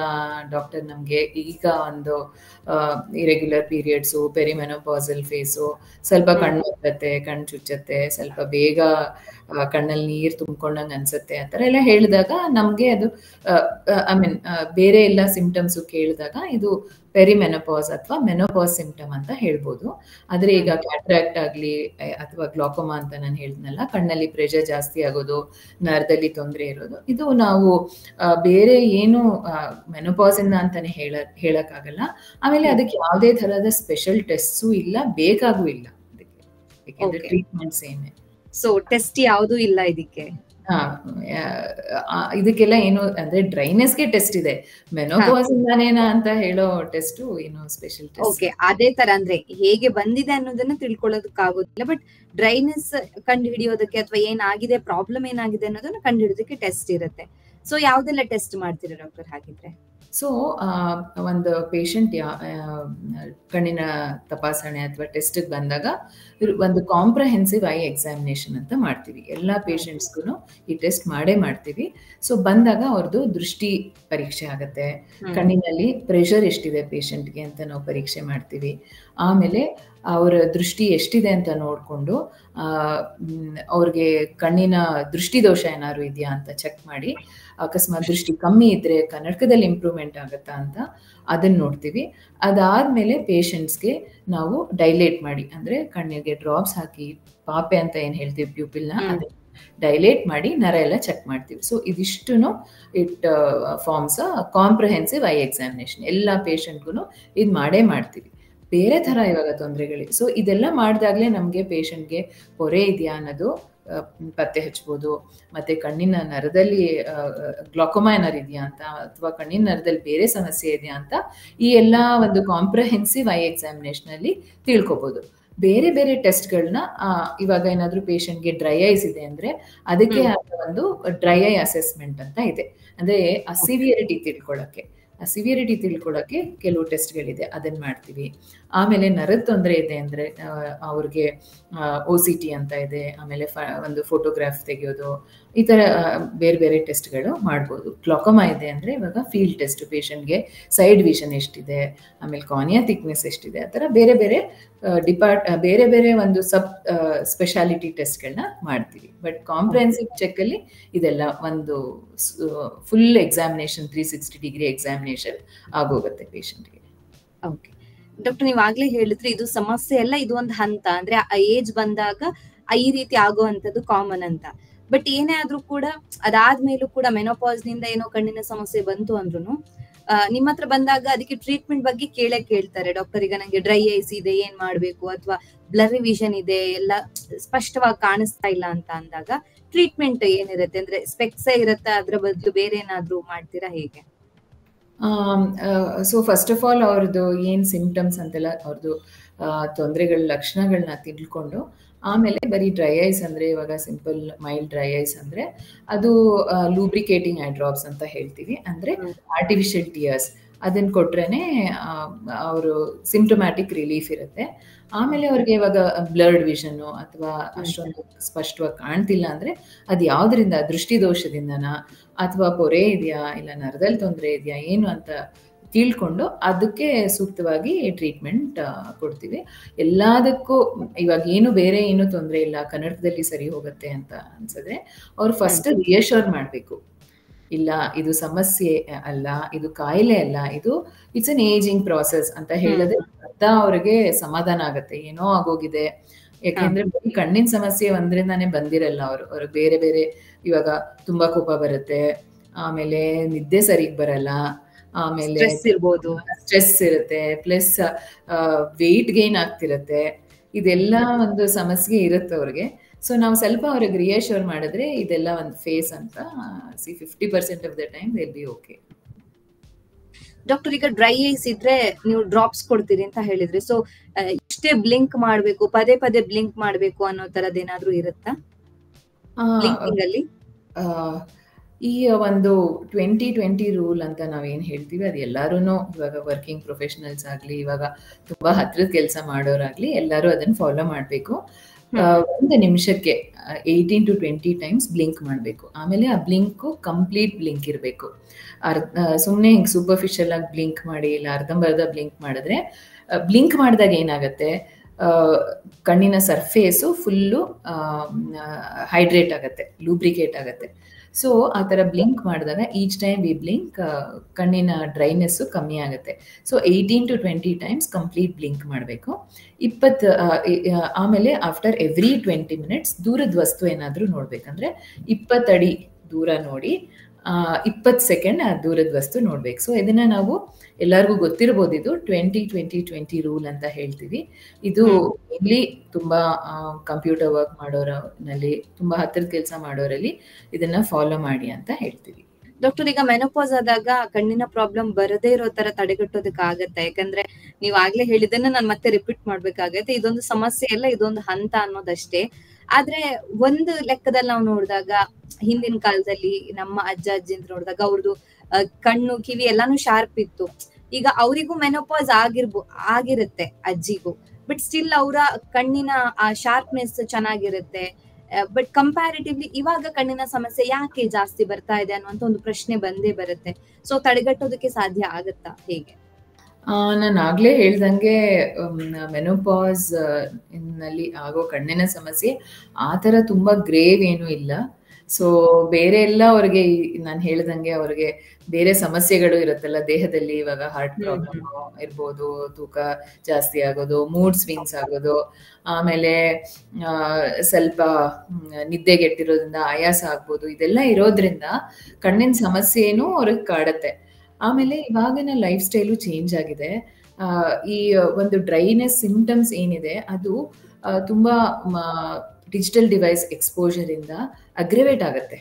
ಡಾಕ್ಟರ್, ನಮ್ಗೆ ಈಗ ಒಂದು ಇರೆಗ್ಯುಲರ್ ಪೀರಿಯಡ್ಸು, ಪೆರಿಮೆನೋಪಾಸಲ್ ಫೇಸು, ಸ್ವಲ್ಪ ಕಣ್ಣು ಬರುತ್ತೆ, ಕಣ್ಣು ಚುಚ್ಚತ್ತೆ, ಸ್ವಲ್ಪ ಬೇಗ ಕಣ್ಣಲ್ಲಿ ನೀರ್ ತುಂಬ್ಕೊಂಡಂಗ್ ಅನ್ಸತ್ತೆ, ಆ ತರ ಎಲ್ಲ ಹೇಳಿದಾಗ ನಮ್ಗೆ ಅದು ಬೇರೆ ಎಲ್ಲ ಸಿಂಪ್ಟಮ್ಸ್ ಕೇಳಿದಾಗ ಇದು ಪೆರಿಮೆನೋಪಾಸ್ ಅಥವಾ ಮೆನೋಪಾಸ್ ಸಿಂಪ್ಟಮ್ ಅಂತ ಹೇಳ್ಬೋದು. ಆದ್ರೆ ಈಗ ಕ್ಯಾಟ್ರಾಕ್ಟ್ ಆಗ್ಲಿ ಅಥವಾ ಗ್ಲಾಕೋಮಾ ಅಂತ ನಾನು ಹೇಳಿದ್ನಲ್ಲ, ಕಣ್ಣಲ್ಲಿ ಪ್ರೆಷರ್ ಜಾಸ್ತಿ ಆಗೋದು, ನರದಲ್ಲಿ ತೊಂದರೆ ಇರೋದು, ಇದು ನಾವು ಬೇರೆ ಏನು ಮೆನೋಪಾಸ್ ಇಂದ ಅಂತಾನೆ ಹೇಳಕ್ಕಾಗಲ್ಲ. ಆಮೇಲೆ ಅದಕ್ಕೆ ಯಾವುದೇ ತರಹದ ಸ್ಪೆಷಲ್ ಟೆಸ್ಟು ಇಲ್ಲ, ಬೇಕಾಗೂ ಇಲ್ಲ ಅದಕ್ಕೆ, ಯಾಕೆಂದ್ರೆ ಟ್ರೀಟ್ಮೆಂಟ್ ಸೇಮ್. ಸೊ ಟೆಸ್ಟ್ ಯಾವುದು ಇಲ್ಲ ಇದಕ್ಕೆ? ಇದಕ್ಕೆಲ್ಲ ಏನು ಅಂದ್ರೆ ಡ್ರೈನೆಸ್ಗೆ ಟೆಸ್ಟ್ ಇದೆ, ಮೆನೋಪಾಸ್ ಇಂದಾನೇನಾ ಅಂತ ಹೇಳೋ ಟೆಸ್ಟ್ ಏನು ಸ್ಪೆಷಲ್ ಟೆಸ್ಟ್. ಓಕೆ, ಅದೇ ತರ ಅಂದ್ರೆ ಹೇಗೆ ಬಂದಿದೆ ಅನ್ನೋದನ್ನ ತಿಳ್ಕೊಳ್ಳೋದಕ್ಕಾಗೋದಿಲ್ಲ, ಬಟ್ ಡ್ರೈನೆಸ್ ಕಂಡು ಹಿಡಿಯೋದಕ್ಕೆ ಅಥವಾ ಏನಾಗಿದೆ, ಪ್ರಾಬ್ಲಮ್ ಏನಾಗಿದೆ ಅನ್ನೋದನ್ನ ಕಂಡು ಹಿಡಿಯೋದಕ್ಕೆ ಟೆಸ್ಟ್ ಇರುತ್ತೆ. ಸೊ ಯಾವ್ದೆಲ್ಲ ಟೆಸ್ಟ್ ಮಾಡ್ತೀರಾ ಡಾಕ್ಟರ್ ಹಾಗಿದ್ರೆ? ಸೊ ಒಂದು ಪೇಷಂಟ್ ಕಣ್ಣಿನ ತಪಾಸಣೆ ಅಥವಾ ಟೆಸ್ಟ್ ಬಂದಾಗ ಒಂದು ಕಾಂಪ್ರಹೆನ್ಸಿವ್ ಐ ಎಕ್ಸಾಮಿನೇಷನ್ ಅಂತ ಮಾಡ್ತೀವಿ. ಎಲ್ಲ ಪೇಷಂಟ್ಸ್ಗೂ ಈ ಟೆಸ್ಟ್ ಮಾಡ್ತೀವಿ. ಸೊ ಬಂದಾಗ ಅವ್ರದ್ದು ದೃಷ್ಟಿ ಪರೀಕ್ಷೆ ಆಗತ್ತೆ, ಕಣ್ಣಿನಲ್ಲಿ ಪ್ರೆಷರ್ ಎಷ್ಟಿದೆ ಪೇಷಂಟ್ಗೆ ಅಂತ ನಾವು ಪರೀಕ್ಷೆ ಮಾಡ್ತೀವಿ. ಆಮೇಲೆ ಅವರ ದೃಷ್ಟಿ ಎಷ್ಟಿದೆ ಅಂತ ನೋಡಿಕೊಂಡು ಅವ್ರಿಗೆ ಕಣ್ಣಿನ ದೃಷ್ಟಿದೋಷ ಏನಾದ್ರು ಇದೆಯಾ ಅಂತ ಚೆಕ್ ಮಾಡಿ, ಅಕಸ್ಮಾತ್ ದೃಷ್ಟಿ ಕಮ್ಮಿ ಇದ್ರೆ ಕನ್ನಡಕದಲ್ಲಿ ಇಂಪ್ರೂವ್ಮೆಂಟ್ ಆಗುತ್ತಾ ಅಂತ ಅದನ್ನ ನೋಡ್ತೀವಿ. ಅದಾದ್ಮೇಲೆ ಪೇಷಂಟ್ಸ್ಗೆ ನಾವು ಡೈಲೇಟ್ ಮಾಡಿ, ಅಂದ್ರೆ ಕಣ್ಣಿಗೆ ಡ್ರಾಪ್ಸ್ ಹಾಕಿ, ಪಾಪೆ ಅಂತ ಏನ್ ಹೇಳ್ತೀವಿ ಪ್ಯೂಪಿಲ್ನ, ಅದನ್ನ ಡೈಲೇಟ್ ಮಾಡಿ ನರ ಎಲ್ಲ ಚೆಕ್ ಮಾಡ್ತೀವಿ. ಸೊ ಇದಿಷ್ಟು it forms comprehensive eye examination. ಎಲ್ಲ ಪೇಷಂಟ್ಗೂ ಇದು ಮಾಡ್ತೀವಿ. ಬೇರೆ ತರ ಇವಾಗ ತೊಂದರೆಗಳಿಗೆ ಸೊ ಇದೆಲ್ಲ ಮಾಡಿದಾಗ್ಲೇ ನಮ್ಗೆ ಪೇಷಂಟ್ಗೆ ಪೊರೆ ಇದೆಯಾ ಅನ್ನೋದು ಪತ್ತೆ ಹಚ್ಬೋದು. ಮತ್ತೆ ಕಣ್ಣಿನ ನರದಲ್ಲಿ ಗ್ಲಾಕೋಮಾ ಏನಾರು ಇದೆಯಾ ಅಂತ, ಅಥವಾ ಕಣ್ಣಿನ ನರದಲ್ಲಿ ಬೇರೆ ಸಮಸ್ಯೆ ಇದೆಯಾ ಅಂತ ಈ ಎಲ್ಲ ಒಂದು ಕಾಂಪ್ರಹೆನ್ಸಿವ್ ಐ ಎಕ್ಸಾಮಿನೇಷನ್ ಅಲ್ಲಿ ತಿಳ್ಕೊಬಹುದು. ಬೇರೆ ಬೇರೆ ಟೆಸ್ಟ್ಗಳನ್ನ ಇವಾಗ ಏನಾದ್ರು ಪೇಷಂಟ್ಗೆ ಡ್ರೈ ಐಸ್ ಇದೆ ಅಂದ್ರೆ ಅದಕ್ಕೆ ಒಂದು ಡ್ರೈ ಐ ಅಸೆಸ್ಮೆಂಟ್ ಅಂತ ಇದೆ. ಅಂದ್ರೆ ಆ ಸಿವಿಯರಿಟಿ ತಿಳ್ಕೊಳ್ಳಕ್ಕೆ ಆ ಸಿವಿಯರಿಟಿ ತಿಳ್ಕೊಳ್ಳೋಕ್ಕೆ ಕೆಲವು ಟೆಸ್ಟ್ಗಳಿದೆ, ಅದನ್ನು ಮಾಡ್ತೀವಿ. ಆಮೇಲೆ ನರದ ತೊಂದರೆ ಇದೆ ಅಂದರೆ ಅವ್ರಿಗೆ OCT ಅಂತ ಇದೆ, ಆಮೇಲೆ ಒಂದು ಫೋಟೋಗ್ರಾಫ್ ತೆಗೆಯೋದು, ಈ ಥರ ಬೇರೆ ಬೇರೆ ಟೆಸ್ಟ್ಗಳು ಮಾಡ್ಬೋದು. ಗ್ಲಾಕೋಮಾ ಇದೆ ಅಂದರೆ ಇವಾಗ ಫೀಲ್ಡ್ ಟೆಸ್ಟ್, ಪೇಷಂಟ್ಗೆ ಸೈಡ್ ವಿಷನ್ ಎಷ್ಟಿದೆ, ಆಮೇಲೆ ಕಾರ್ನಿಯಾ ಥಿಕ್ನೆಸ್ ಎಷ್ಟಿದೆ, ಆ ಥರ ಬೇರೆ ಬೇರೆ ಬೇರೆ ಬೇರೆ ಒಂದು ಸ್ಪೆಷಾಲಿಟಿ ಟೆಸ್ಟ್ಗಳನ್ನ ಮಾಡ್ತೀವಿ. ಬಟ್ ಕಾಂಪ್ರಿಹೆನ್ಸಿವ್ ಚೆಕ್ಕಲ್ಲಿ ಇದೆಲ್ಲ ಒಂದು ಫುಲ್ ಎಕ್ಸಾಮಿನೇಷನ್, 360 ಡಿಗ್ರಿ ಎಕ್ಸಾಮಿನೇಷನ್ ಆಗೋಗುತ್ತೆ ಪೇಷಂಟ್ಗೆ. ಓಕೆ ಡಾಕ್ಟರ್, ನೀವು ಆಗ್ಲೇ ಹೇಳಿದ್ರಿ ಇದು ಸಮಸ್ಯೆ ಅಲ್ಲ, ಇದು ಒಂದು ಹಂತ, ಅಂದ್ರೆ ಆ ಏಜ್ ಬಂದಾಗ ಈ ರೀತಿ ಆಗುವಂತದ್ದು ಕಾಮನ್ ಅಂತ. ಬಟ್ ಏನೇ ಆದ್ರೂ ಕೂಡ ಅದಾದ್ಮೇಲೂ ಕೂಡ ಮೆನೋಪಾಸ್ ನಿಂದ ಏನೋ ಕಣ್ಣಿನ ಸಮಸ್ಯೆ ಬಂತು ಅಂದ್ರೂ ನಿಮ್ಮ ಹತ್ರ ಬಂದಾಗ ಅದಕ್ಕೆ ಟ್ರೀಟ್ಮೆಂಟ್ ಬಗ್ಗೆ ಕೇಳ್ತಾರೆ ಡಾಕ್ಟರ್. ಈಗ ನಂಗೆ ಡ್ರೈ ಐಸ್ ಇದೆ, ಏನ್ ಮಾಡ್ಬೇಕು, ಅಥವಾ ಬ್ಲರಿ ವಿಷನ್ ಇದೆ, ಎಲ್ಲ ಸ್ಪಷ್ಟವಾಗಿ ಕಾಣಿಸ್ತಾ ಇಲ್ಲ ಅಂತ ಅಂದಾಗ ಟ್ರೀಟ್ಮೆಂಟ್ ಏನಿರುತ್ತೆ? ಅಂದ್ರೆ ಸ್ಪೆಕ್ಸೇ ಇರುತ್ತೆ, ಅದ್ರ ಬದಲು ಬೇರೆ ಏನಾದ್ರೂ ಮಾಡ್ತೀರಾ, ಹೇಗೆ? ಸೊ ಫಸ್ಟ್ ಆಫ್ ಆಲ್ ಅವ್ರದ್ದು ಏನು ಸಿಂಪ್ಟಮ್ಸ್ ಅಂತೆಲ್ಲ ಅವ್ರದ್ದು ತೊಂದರೆಗಳ ಲಕ್ಷಣಗಳನ್ನ ತಿಳ್ಕೊಂಡು ಆಮೇಲೆ ಬರೀ ಡ್ರೈ ಐಸ್ ಅಂದರೆ ಇವಾಗ ಸಿಂಪಲ್ ಮೈಲ್ಡ್ ಡ್ರೈ ಐಸ್ ಅಂದರೆ ಅದು ಲೂಬ್ರಿಕೇಟಿಂಗ್ ಐ ಡ್ರಾಪ್ಸ್ ಅಂತ ಹೇಳ್ತೀವಿ. ಅಂದರೆ ಆರ್ಟಿಫಿಷಿಯಲ್ ಟಿಯರ್ಸ್ ಅದನ್ನು ಕೊಟ್ರೇನೆ ಅವರು ಸಿಂಪ್ಟಮ್ಯಾಟಿಕ್ ರಿಲೀಫ್ ಇರುತ್ತೆ. ಆಮೇಲೆ ಅವ್ರಿಗೆ ಇವಾಗ ಬ್ಲರ್ಡ್ ವಿಷನ್ನು ಅಥವಾ ಅಷ್ಟೊಂದು ಸ್ಪಷ್ಟವಾಗಿ ಕಾಣ್ತಿಲ್ಲ ಅಂದರೆ ಅದು ಯಾವುದರಿಂದ, ದೃಷ್ಟಿದೋಷದಿಂದನಾ ಅಥವಾ ಪೊರೆ ಇದೆಯಾ ಇಲ್ಲ ನರದಲ್ಲಿ ತೊಂದರೆ ಇದೆಯಾ ಏನು ಅಂತ ತಿಳ್ಕೊಂಡು ಅದಕ್ಕೆ ಸೂಕ್ತವಾಗಿ ಟ್ರೀಟ್ಮೆಂಟ್ ಕೊಡ್ತೀವಿ. ಎಲ್ಲದಕ್ಕೂ ಇವಾಗ ಬೇರೆ ಏನು ತೊಂದರೆ ಇಲ್ಲ, ಕನ್ನಡಕದಲ್ಲಿ ಸರಿ ಹೋಗುತ್ತೆ ಅಂತ ಅನ್ಸಿದ್ರೆ ಅವ್ರು ಫಸ್ಟ್ ರಿಯಶೋರ್ ಮಾಡಬೇಕು. ಇಲ್ಲ ಇದು ಸಮಸ್ಯೆ ಅಲ್ಲ, ಇದು ಕಾಯಿಲೆ ಅಲ್ಲ, ಇದು ಇಟ್ಸ್ ಅನ್ ಏಜಿಂಗ್ ಪ್ರಾಸೆಸ್ ಅಂತ ಹೇಳಿದ್ರೆ ಅರ್ಥ ಅವ್ರಿಗೆ ಸಮಾಧಾನ ಆಗುತ್ತೆ, ಏನೋ ಆಗೋಗಿದೆ. ಯಾಕೆಂದ್ರೆ ಕಣ್ಣಿನ ಸಮಸ್ಯೆ ಒಂದ್ರಿಂದಾನೇ ಬಂದಿರಲ್ಲ, ಅವ್ರಿಗೆ ಬೇರೆ ಬೇರೆ ಇವಾಗ ತುಂಬಾ ಕೋಪ ಬರುತ್ತೆ, ಆಮೇಲೆ ನಿದ್ದೆ ಸರಿಗ್ ಬರಲ್ಲ, ಆಮೇಲೆ ಸ್ಟ್ರೆಸ್ ಇರುತ್ತೆ, ಪ್ಲಸ್ ವೆಯ್ಟ್ ಗೇನ್ ಆಗ್ತಿರತ್ತೆ, ಇದೆಲ್ಲ ಒಂದು ಸಮಸ್ಯೆ ಇರುತ್ತೆ ಅವ್ರಿಗೆ. ಸೊ ನಾವು ಸ್ವಲ್ಪ ಅವ್ರಿಗೆ ರಿಯಶೋರ್ ಮಾಡಿದ್ರೆ ಇದೆಲ್ಲ ಒಂದು ಫೇಸ್ ಅಂತ 50% of the time they will be okay. Doctor, ಈಗ ಡ್ರೈ ಐಸ್ ಇದ್ರೆ ನೀವು ಡ್ರಾಪ್ಸ್ ಕೊಡ್ತೀರಿ ಅಂತ ಹೇಳಿದ್ರಿ. ಸೊ ಇಷ್ಟೇ ಬ್ಲಿಂಕ್ ಮಾಡ್ಬೇಕು, ಪದೇ ಪದೇ ಬ್ಲಿಂಕ್ ಮಾಡ್ಬೇಕು ಅನ್ನೋ ತರದ್ ಏನಾದ್ರೂ ಇರುತ್ತಾ ಬ್ಲಿಂಕಿಂಗ್ ಅಲ್ಲಿ? ಈ ಒಂದು 20-20 ರೂಲ್ ಅಂತ ನಾವೇನು ಹೇಳ್ತೀವಿ ಅದು ಎಲ್ಲರೂ ಇವಾಗ ವರ್ಕಿಂಗ್ ಪ್ರೊಫೆಷನಲ್ಸ್ ಆಗಲಿ, ಇವಾಗ ತುಂಬ ಹತ್ರದ ಕೆಲಸ ಮಾಡೋರಾಗಲಿ ಎಲ್ಲರೂ ಅದನ್ನು ಫಾಲೋ ಮಾಡಬೇಕು. 1 ನಿಮಿಷಕ್ಕೆ 18 to 20 ಟೈಮ್ಸ್ ಬ್ಲಿಂಕ್ ಮಾಡಬೇಕು. ಆಮೇಲೆ ಆ ಬ್ಲಿಂಕು ಕಂಪ್ಲೀಟ್ ಬ್ಲಿಂಕ್ ಇರಬೇಕು. ಸುಮ್ಮನೆ ಹಿಂಗೆ ಸೂಪರ್ಫಿಷಿಯಲ್ ಆಗಿ ಬ್ಲಿಂಕ್ ಮಾಡಿ ಇಲ್ಲ ಅರ್ಧಂಬರ್ಧ ಬ್ಲಿಂಕ್ ಮಾಡಿದ್ರೆ, ಬ್ಲಿಂಕ್ ಮಾಡಿದಾಗ ಏನಾಗುತ್ತೆ, ಕಣ್ಣಿನ ಸರ್ಫೇಸು ಫುಲ್ಲು ಹೈಡ್ರೇಟ್ ಆಗುತ್ತೆ, ಲೂಬ್ರಿಕೇಟ್ ಆಗುತ್ತೆ. ಸೊ ಆ ಥರ ಬ್ಲಿಂಕ್ ಮಾಡಿದಾಗ ಈಚ್ ಟೈಮ್ ವಿ ಬ್ಲಿಂಕ್ ಕಣ್ಣಿನ ಡ್ರೈನೆಸ್ಸು ಕಮ್ಮಿ ಆಗುತ್ತೆ. So 18 to 20 times complete blink ಮಾಡಬೇಕು. ಆಮೇಲೆ ಆಫ್ಟರ್ ಎವ್ರಿ 20 minutes ದೂರದ ವಸ್ತು ಏನಾದರೂ ನೋಡ್ಬೇಕಂದ್ರೆ 20 ಅಡಿ ದೂರ ನೋಡಿ 20 ಸೆಕೆಂಡ್ ಆ ದೂರದ ವಸ್ತು ನೋಡ್ಬೇಕು. ಸೊ ಇದನ್ನ ನಾವು ಎಲ್ಲರಿಗೂ ಗೊತ್ತಿರ್ಬೋದು, ಇದು 20-20-20 ರೂಲ್ ಅಂತ ಹೇಳ್ತೀವಿ. ಇದು ಇಲ್ಲಿ ತುಂಬಾ ಕಂಪ್ಯೂಟರ್ ವರ್ಕ್ ಮಾಡೋರಲ್ಲಿ, ತುಂಬಾ ಹತ್ತಿರದ ಕೆಲಸ ಮಾಡೋರಲ್ಲಿ ಇದನ್ನ ಫಾಲೋ ಮಾಡಿ ಅಂತ ಹೇಳ್ತೀವಿ. ಡಾಕ್ಟರ್, ಈಗ ಮೆನೋಪಾಸ್ ಆದಾಗ ಕಣ್ಣಿನ ಪ್ರಾಬ್ಲಮ್ ಬರದೇ ಇರೋ ತರ ತಡೆಗಟ್ಟೋದಕ್ಕಾಗತ್ತೆ? ಯಾಕಂದ್ರೆ ನೀವ್ ಆಗ್ಲೇ ಹೇಳಿದ್ದನ್ನ ನಾನು ಮತ್ತೆ ರಿಪೀಟ್ ಮಾಡ್ಬೇಕಾಗತ್ತೆ, ಇದೊಂದು ಸಮಸ್ಯೆ ಅಲ್ಲ, ಇದೊಂದು ಹಂತ ಅನ್ನೋದಷ್ಟೇ. ಆದ್ರೆ ಒಂದು ಲೆಕ್ಕದಲ್ಲಿ ನಾವು ನೋಡಿದಾಗ, ಹಿಂದಿನ ಕಾಲದಲ್ಲಿ ನಮ್ಮ ಅಜ್ಜ ಅಜ್ಜಿಂತ ನೋಡಿದಾಗ ಅವ್ರದ್ದು ಕಣ್ಣು ಕಿವಿ ಎಲ್ಲಾನು ಶಾರ್ಪ್ ಇತ್ತು. ಈಗ ಅವರಿಗೂ ಮೆನೋಪಾಸ್ ಆಗಿರುತ್ತೆ ಅಜ್ಜಿಗೂ, ಬಟ್ ಸ್ಟಿಲ್ ಅವರ ಕಣ್ಣಿನ ಆ ಶಾರ್ಪ್ನೆಸ್ ಚೆನ್ನಾಗಿರುತ್ತೆ. ಬಟ್ ಕಂಪ್ಯಾರಿಟಿವ್ಲಿ ಇವಾಗ ಕಣ್ಣಿನ ಸಮಸ್ಯೆ ಯಾಕೆ ಜಾಸ್ತಿ ಬರ್ತಾ ಇದೆ ಅನ್ನುವಂತ ಒಂದು ಪ್ರಶ್ನೆ ಬಂದೇ ಬರುತ್ತೆ. ಸೊ ತಡೆಗಟ್ಟೋದಕ್ಕೆ ಸಾಧ್ಯ ಆಗತ್ತಾ, ಹೇಗೆ? ನಾನು ಆಗ್ಲೇ ಹೇಳ್ದಂಗೆ ಮೆನೋಪಾಸ್ ನಲ್ಲಿ ಆಗೋ ಕಣ್ಣಿನ ಸಮಸ್ಯೆ ಆ ಥರ ತುಂಬಾ ಗ್ರೇವ್ ಏನೂ ಇಲ್ಲ. ಸೊ ಬೇರೆ ಎಲ್ಲ ಅವ್ರಿಗೆ ನಾನು ಹೇಳ್ದಂಗೆ ಅವ್ರಿಗೆ ಬೇರೆ ಸಮಸ್ಯೆಗಳು ಇರುತ್ತಲ್ಲ ದೇಹದಲ್ಲಿ, ಇವಾಗ ಹಾರ್ಟ್ ಪ್ರಾಬ್ಲಮ್ ಇರ್ಬೋದು, ತೂಕ ಜಾಸ್ತಿ ಆಗೋದು, ಮೂಡ್ ಸ್ವಿಂಗ್ಸ್ ಆಗೋದು, ಆಮೇಲೆ ಸ್ವಲ್ಪ ನಿದ್ದೆಗೆಟ್ಟಿರೋದ್ರಿಂದ ಆಯಾಸ ಆಗ್ಬೋದು, ಇದೆಲ್ಲ ಇರೋದ್ರಿಂದ ಕಣ್ಣಿನ ಸಮಸ್ಯೆನೂ ಅವ್ರಿಗೆ ಕಾಡುತ್ತೆ. ಆಮೇಲೆ ಇವಾಗಿನ ಲೈಫ್ ಸ್ಟೈಲು ಚೇಂಜ್ ಆಗಿದೆ. ಈ ಒಂದು ಡ್ರೈನೆಸ್ ಸಿಂಪ್ಟಮ್ಸ್ ಏನಿದೆ ಅದು ತುಂಬಾ ಡಿಜಿಟಲ್ ಡಿವೈಸ್ ಎಕ್ಸ್ಪೋಜರ್ ಇಂದ ಅಗ್ರಿವೇಟ್ ಆಗುತ್ತೆ.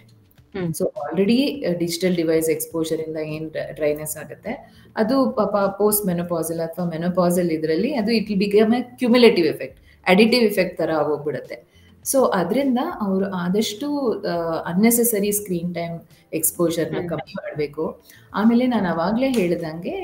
So already digital device exposure ಇಂದ ಏನ್ ಡ್ರೈನೆಸ್ ಆಗುತ್ತೆ ಅದು ಪಾಪ ಪೋಸ್ಟ್ ಮೆನೋಪಾಸಲ್ ಅಥವಾ ಮೆನೋಪಾಸಲ್ ಇದರಲ್ಲಿ ಅದು it will become A cumulative effect, additive effect ತರ ಆಗೋಗ್ಬಿಡುತ್ತೆ. ಸೊ ಅದರಿಂದ ಅವರು ಆದಷ್ಟು ಅನ್ನೆಸೆಸರಿ ಸ್ಕ್ರೀನ್ ಟೈಮ್ ಎಕ್ಸ್ಪೋಜರ್ನ ಕಮ್ಮಿ ಮಾಡಬೇಕು. ಆಮೇಲೆ ನಾನು ಅವಾಗಲೇ ಹೇಳಿದಂಗೆ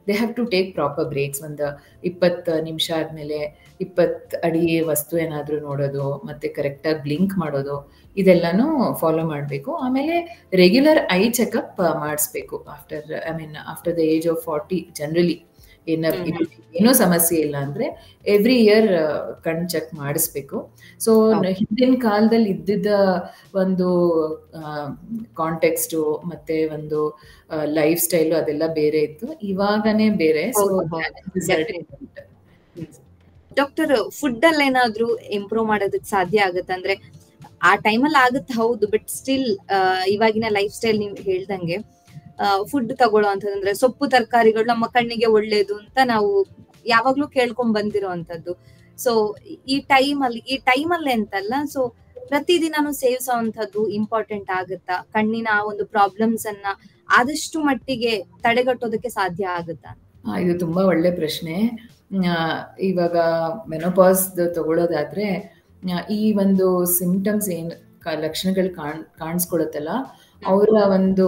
they have to take proper breaks. ಒಂದು 20 ನಿಮಿಷ ಆದಮೇಲೆ 20 ಅಡಿ ವಸ್ತು ಏನಾದರೂ ನೋಡೋದು, ಮತ್ತು ಕರೆಕ್ಟಾಗಿ ಬ್ಲಿಂಕ್ ಮಾಡೋದು, ಇದೆಲ್ಲನೂ ಫಾಲೋ ಮಾಡಬೇಕು. ಆಮೇಲೆ ರೆಗ್ಯುಲರ್ ಐ ಚೆಕಪ್ ಮಾಡಿಸ್ಬೇಕು after the age of 40 generally. ಏನೋ ಸಮಸ್ಯೆ ಇಲ್ಲ ಅಂದ್ರೆ ಎವ್ರಿ ಇಯರ್ ಕಣ್ ಚೆಕ್ ಮಾಡಿಸ್ಬೇಕು. ಸೊ ಹಿಂದಿನ ಕಾಲದಲ್ಲಿ ಇದ್ದಿದ್ದ ಒಂದು ಕಾಂಟೆಕ್ಸ್ಟು ಮತ್ತೆ ಒಂದು ಲೈಫ್ ಸ್ಟೈಲು ಅದೆಲ್ಲ ಬೇರೆ ಇತ್ತು, ಇವಾಗನೇ ಬೇರೆ. ಸೊ ಡಾಕ್ಟರ್, ಫುಡ್ ಅಲ್ಲಿ ಏನಾದ್ರೂ ಇಂಪ್ರೂವ್ ಮಾಡೋದಕ್ಕೆ ಸಾಧ್ಯ ಆಗುತ್ತೆ ಅಂದ್ರೆ? ಆ ಟೈಮಲ್ಲಿ ಆಗುತ್ತೆ ಹೌದು, ಬಟ್ ಸ್ಟಿಲ್ ಇವಾಗಿನ ಲೈಫ್ ಸ್ಟೈಲ್ ನೀವು ಹೇಳ್ದಂಗೆ ಫುಡ್ ತಗೊಳ್ಳೋ ಅಂತಂದ್ರೆ ಸೊಪ್ಪು ತರಕಾರಿಗಳು ನಮ್ಮ ಕಣ್ಣಿಗೆ ಒಳ್ಳೇದು ಅಂತ ನಾವು ಯಾವಾಗ್ಲೂ ಕೇಳ್ಕೊಂಡ್ ಬಂದಿರೋಂಥದ್ದು. ಸೊ ಈ ಟೈಮಲ್ಲಿ ಅಂತಲ್ಲ, ಸೊ ಪ್ರತಿದಿನಾನು ಸೇವಿಸೋವಂಥದ್ದು ಇಂಪಾರ್ಟೆಂಟ್ ಆಗುತ್ತಾ? ಕಣ್ಣಿನ ಆ ಒಂದು ಪ್ರಾಬ್ಲಮ್ಸ್ ಅನ್ನ ಆದಷ್ಟು ಮಟ್ಟಿಗೆ ತಡೆಗಟ್ಟೋದಕ್ಕೆ ಸಾಧ್ಯ ಆಗುತ್ತಾ? ಇದು ತುಂಬಾ ಒಳ್ಳೆ ಪ್ರಶ್ನೆ. ಇವಾಗ ಮೆನೋಪಾಸ್ ತಗೊಳ್ಳೋದಾದ್ರೆ ಈ ಒಂದು ಸಿಂಪ್ಟಮ್ಸ್ ಏನು ಲಕ್ಷಣಗಳು ಕಾಣಿಸ್ಕೊಳತ್ತಲ್ಲ, ಅವರ ಒಂದು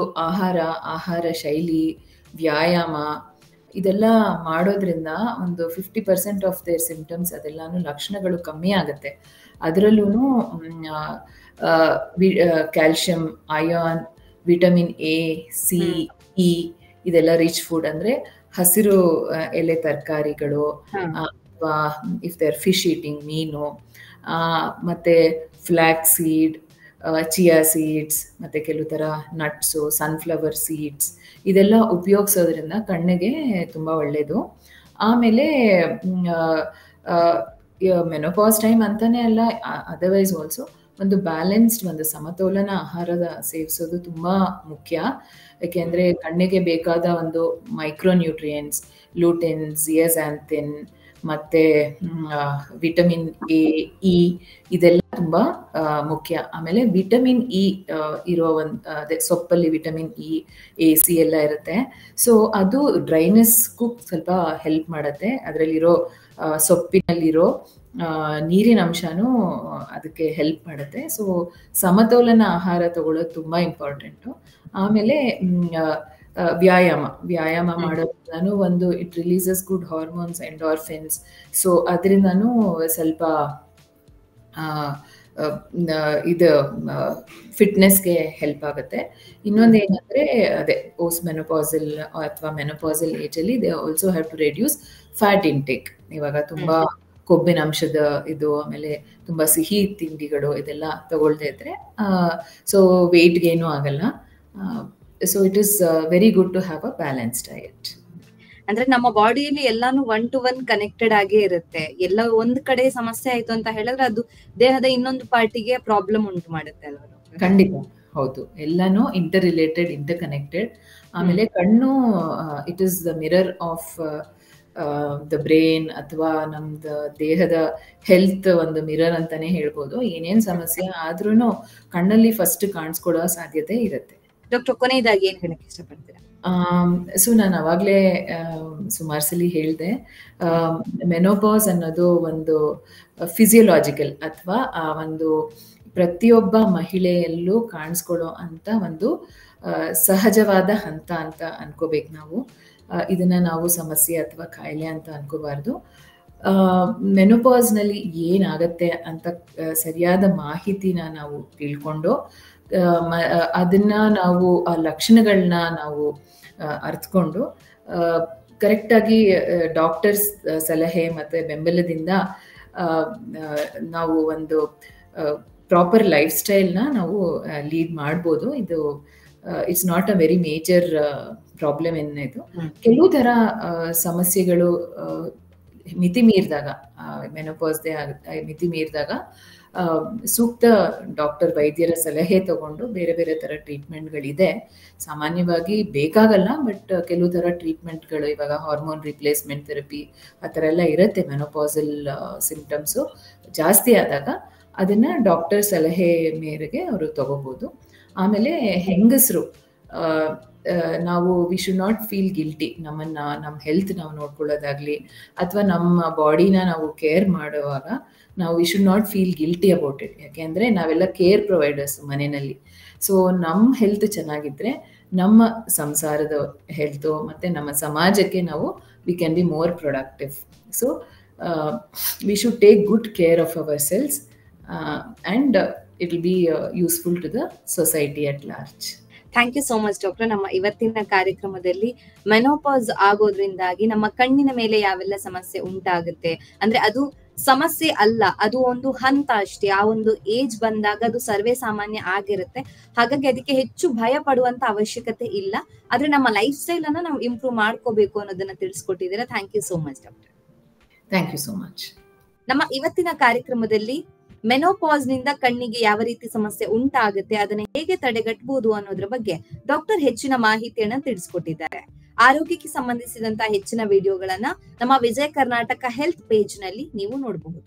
ಆಹಾರ ಶೈಲಿ, ವ್ಯಾಯಾಮ ಇದೆಲ್ಲ ಮಾಡೋದ್ರಿಂದ ಒಂದು 50% ಆಫ್ ದೇರ್ ಸಿಂಪ್ಟಮ್ಸ್ ಅದೆಲ್ಲಾನು ಲಕ್ಷಣಗಳು ಕಮ್ಮಿ ಆಗುತ್ತೆ. ಅದರಲ್ಲೂ calcium, ion, vitamin A, C, E ಇದೆಲ್ಲ ರಿಚ್ ಫುಡ್ ಅಂದ್ರೆ ಹಸಿರು ಎಲೆ ತರಕಾರಿಗಳು, ಅಥವಾ ಇಫ್ ದೇರ್ ಫಿಶ್ ಈಟಿಂಗ್, ಮೀನು, ಮತ್ತೆ ಫ್ಲ್ಯಾಕ್ ಸೀಡ್, ಚಿಯಾ ಸೀಡ್ಸ್, ಮತ್ತು ಕೆಲವು ಥರ ನಟ್ಸು, ಸನ್ಫ್ಲವರ್ ಸೀಡ್ಸ್ ಇದೆಲ್ಲ ಉಪಯೋಗಿಸೋದ್ರಿಂದ ಕಣ್ಣಿಗೆ ತುಂಬ ಒಳ್ಳೆಯದು. ಆಮೇಲೆ ಮೆನೋಪಾಸ್ ಟೈಮ್ ಅಂತಾನೆ ಅಲ್ಲ, ಅದರ್ವೈಸ್ ಆಲ್ಸೋ ಒಂದು ಬ್ಯಾಲೆನ್ಸ್ಡ್, ಒಂದು ಸಮತೋಲನ ಆಹಾರದ ಸೇವಿಸೋದು ತುಂಬ ಮುಖ್ಯ. ಯಾಕೆಂದರೆ ಕಣ್ಣಿಗೆ ಬೇಕಾದ ಒಂದು ಮೈಕ್ರೋನ್ಯೂಟ್ರಿಯೆಂಟ್ಸ್, ಲೂಟಿನ್, ಜಿಯಾಕ್ಸಾಂಥಿನ್ ಮತ್ತು ವಿಟಮಿನ್ ಎ, ಇ ಇದೆಲ್ಲ ತುಂಬ ಮುಖ್ಯ. ಆಮೇಲೆ ವಿಟಮಿನ್ ಇ ಇರೋ ಅದೇ ಸೊಪ್ಪಲ್ಲಿ ವಿಟಮಿನ್ ಇ, ಎ, ಸಿ ಎಲ್ಲ ಇರುತ್ತೆ. ಸೊ ಅದು ಡ್ರೈನೆಸ್ಗೂ ಸ್ವಲ್ಪ ಹೆಲ್ಪ್ ಮಾಡುತ್ತೆ. ಅದರಲ್ಲಿರೋ ಸೊಪ್ಪಿನಲ್ಲಿರೋ ನೀರಿನ ಅಂಶನೂ ಅದಕ್ಕೆ ಹೆಲ್ಪ್ ಮಾಡುತ್ತೆ. ಸೊ ಸಮತೋಲನ ಆಹಾರ ತಗೊಳ್ಳೋದು ತುಂಬ ಇಂಪಾರ್ಟೆಂಟು. ಆಮೇಲೆ ವ್ಯಾಯಾಮ ಮಾಡೋದ್ರಿಂದನೂ ಒಂದು it releases good hormones, endorphins. So ಅದರಿಂದನೂ ಸ್ವಲ್ಪ ಇದು ಫಿಟ್ನೆಸ್ಗೆ ಹೆಲ್ಪ್ ಆಗುತ್ತೆ. ಇನ್ನೊಂದು ಏನಂದ್ರೆ ಅದೇ ಪೋಸ್ಟ್ ಮೆನೋಪಾಸಲ್ ಅಥವಾ ಮೆನೋಪಾಸಲ್ ಏಜಲ್ಲಿ they also have to reduce fat intake. ಇವಾಗ ತುಂಬಾ ಕೊಬ್ಬಿನ ಅಂಶದ ಇದು, ಆಮೇಲೆ ತುಂಬಾ ಸಿಹಿ ತಿಂಡಿಗಳು ಇದೆಲ್ಲ ತಗೊಳ್ತಾ ಇದ್ರೆ ಸೊ ವೆಯ್ಟ್ ಗೇನು ಆಗಲ್ಲ. So it is very good to have a balance diet. ಅಂದ್ರೆ ನಮ್ಮ ಬಾಡಿಯಲ್ಲಿ ಎಲ್ಲಾನು 1 to 1 ಕನೆಕ್ಟೆಡ್ ಆಗೇ ಇರುತ್ತೆ. ಎಲ್ಲ ಒಂದ್ ಕಡೆ ಸಮಸ್ಯೆ ಆಯ್ತು ಅಂತ ಹೇಳಿದ್ರೆ ಅದು ದೇಹದ ಇನ್ನೊಂದು ಪಾರ್ಟಿಗೆ ಪ್ರಾಬ್ಲಮ್ ಉಂಟು ಮಾಡುತ್ತೆ ಅಲ್ವಾ? ಖಂಡಿತ ಹೌದು, ಎಲ್ಲಾನು ಇಂಟರ್ ರಿಲೇಟೆಡ್, ಇಂಟರ್ ಕನೆಕ್ಟೆಡ್. ಆಮೇಲೆ ಕಣ್ಣು it is the mirror of the brain, ಅಥವಾ ನಮ್ದು ದೇಹದ ಹೆಲ್ತ್ ಒಂದು ಮಿರರ್ ಅಂತಾನೆ ಹೇಳ್ಬೋದು. ಏನೇನ್ ಸಮಸ್ಯೆ ಆದ್ರೂ ಕಣ್ಣಲ್ಲಿ ಫಸ್ಟ್ ಕಾಣಿಸ್ಕೊಳ್ಳೋ ಸಾಧ್ಯತೆ ಇರುತ್ತೆ. ಡಾಕ್ಟರ್, ಕೊನೆಯದಾಗಿ ಏನ್ ಹೇಳಕ್ ಇಷ್ಟಪಡ್ತೀರಾ? ಸೊ ನಾನು ಅವಾಗಲೇ ಸುಮಾರು ಸಲ ಹೇಳಿದೆ, ಮೆನೋಪಾಸ್ ಅನ್ನೋದು ಒಂದು ಫಿಸಿಯೋಲಾಜಿಕಲ್ ಅಥವಾ ಒಂದು ಪ್ರತಿಯೊಬ್ಬ ಮಹಿಳೆಯಲ್ಲೂ ಕಾಣಿಸ್ಕೊಳ್ಳೋ ಅಂತ ಒಂದು ಸಹಜವಾದ ಹಂತ ಅಂತ ಅನ್ಕೋಬೇಕು ನಾವು. ಇದನ್ನ ನಾವು ಸಮಸ್ಯೆ ಅಥವಾ ಕಾಯಿಲೆ ಅಂತ ಅನ್ಕೋಬಾರ್ದು. ಮೆನೋಪಾಸ್ನಲ್ಲಿ ಏನಾಗತ್ತೆ ಅಂತ ಸರಿಯಾದ ಮಾಹಿತಿನ ನಾವು ತಿಳ್ಕೊಂಡು ಅದನ್ನ ನಾವು ಆ ಲಕ್ಷಣಗಳನ್ನ ನಾವು ಅರ್ಥಕೊಂಡು ಕರೆಕ್ಟಾಗಿ ಡಾಕ್ಟರ್ಸ್ ಸಲಹೆ ಮತ್ತು ಬೆಂಬಲದಿಂದ ನಾವು ಒಂದು ಪ್ರಾಪರ್ ಲೈಫ್ ಸ್ಟೈಲ್ನ ನಾವು ಲೀಡ್ ಮಾಡ್ಬೋದು. ಇದು it's not a very major problem ಎನ್ನೇದು. ಕೆಲವು ಥರ ಸಮಸ್ಯೆಗಳು ಮಿತಿ ಮೀರಿದಾಗ, ಮೆನೋಪಾಸ್ದೇ ಮಿತಿ ಮೀರಿದಾಗ ಸೂಕ್ತ ಡಾಕ್ಟರ್ ವೈದ್ಯರ ಸಲಹೆ ತಗೊಂಡು ಬೇರೆ ಬೇರೆ ಥರ ಟ್ರೀಟ್ಮೆಂಟ್ಗಳಿದೆ. ಸಾಮಾನ್ಯವಾಗಿ ಬೇಕಾಗಲ್ಲ, ಬಟ್ ಕೆಲವು ಥರ ಟ್ರೀಟ್ಮೆಂಟ್ಗಳು ಇವಾಗ ಹಾರ್ಮೋನ್ ರಿಪ್ಲೇಸ್ಮೆಂಟ್ ಥೆರಪಿ ಆ ಥರ ಎಲ್ಲ ಇರುತ್ತೆ. ಮೆನೋಪಾಸಲ್ ಸಿಂಪ್ಟಮ್ಸು ಜಾಸ್ತಿ ಆದಾಗ ಅದನ್ನು ಡಾಕ್ಟರ್ ಸಲಹೆ ಮೇರೆಗೆ ಅವರು ತಗೋಬೋದು. ಆಮೇಲೆ ಹೆಂಗಸರು ನಾವು we should not feel guilty. ನಮ್ಮ ಹೆಲ್ತ್ ನಾವು ನೋಡ್ಕೊಳ್ಳೋದಾಗ್ಲಿ ಅಥವಾ ನಮ್ಮ ಬಾಡಿನ ನಾವು ಕೇರ್ ಮಾಡುವಾಗ ನಾವು we should not feel guilty about it. ಯಾಕೆಂದರೆ ನಾವೆಲ್ಲ ಕೇರ್ ಪ್ರೊವೈಡರ್ಸ್ ಮನೆಯಲ್ಲಿ. ಸೊ ನಮ್ಮ ಹೆಲ್ತ್ ಚೆನ್ನಾಗಿದ್ದರೆ ನಮ್ಮ ಸಂಸಾರದ ಹೆಲ್ತು ಮತ್ತು ನಮ್ಮ ಸಮಾಜಕ್ಕೆ ನಾವು we can be more productive. So we should take good care of ourselves and it will be useful to the society at large. Thank you so much doctor. ನಮ್ಮ ಇವತ್ತಿನ ಕಾರ್ಯಕ್ರಮದಲ್ಲಿ ಮೆನೋಪಾಸ್ ಆಗೋದ್ರಿಂದಾಗಿ ನಮ್ಮ ಕಣ್ಣಿನ ಮೇಲೆ ಯಾವೆಲ್ಲ ಸಮಸ್ಯೆ ಉಂಟಾಗುತ್ತೆ, ಅಂದ್ರೆ ಅದು ಸಮಸ್ಯೆ ಅಲ್ಲ, ಅದು ಒಂದು ಹಂತ ಅಷ್ಟೇ. ಆ ಒಂದು ಏಜ್ ಬಂದಾಗ ಅದು ಸರ್ವೇ ಸಾಮಾನ್ಯ ಆಗಿರುತ್ತೆ. ಹಾಗಾಗಿ ಅದಕ್ಕೆ ಹೆಚ್ಚು ಭಯ ಪಡುವಂತ ಅವಶ್ಯಕತೆ ಇಲ್ಲ. ಆದ್ರೆ ನಮ್ಮ ಲೈಫ್ ಸ್ಟೈಲ್ ಅನ್ನ ನಾವು ಇಂಪ್ರೂವ್ ಮಾಡ್ಕೋಬೇಕು ಅನ್ನೋದನ್ನ ತಿಳಿಸ್ಕೊಟ್ಟಿದ್ದೀರಾ. Thank you so much doctor. Thank you so much. ನಮ್ಮ ಇವತ್ತಿನ ಕಾರ್ಯಕ್ರಮದಲ್ಲಿ ಮೆನೋಪಾಸ್ ನಿಂದ ಕಣ್ಣಿಗೆ ಯಾವ ರೀತಿ ಸಮಸ್ಯೆ ಉಂಟಾಗುತ್ತೆ, ಅದನ್ನ ಹೇಗೆ ತಡೆಗಟ್ಟಬಹುದು ಅನ್ನೋದ್ರ ಬಗ್ಗೆ ಡಾಕ್ಟರ್ ಹೆಚ್ಚಿನ ಮಾಹಿತಿಯನ್ನ ತಿಳಿಸ್ಕೊಟ್ಟಿದ್ದಾರೆ. ಆರೋಗ್ಯಕ್ಕೆ ಸಂಬಂಧಿಸಿದಂತಹ ಹೆಚ್ಚಿನ ವಿಡಿಯೋಗಳನ್ನ ನಮ್ಮ ವಿಜಯ ಕರ್ನಾಟಕ ಹೆಲ್ತ್ ಪೇಜ್ ನಲ್ಲಿ ನೀವು ನೋಡಬಹುದು.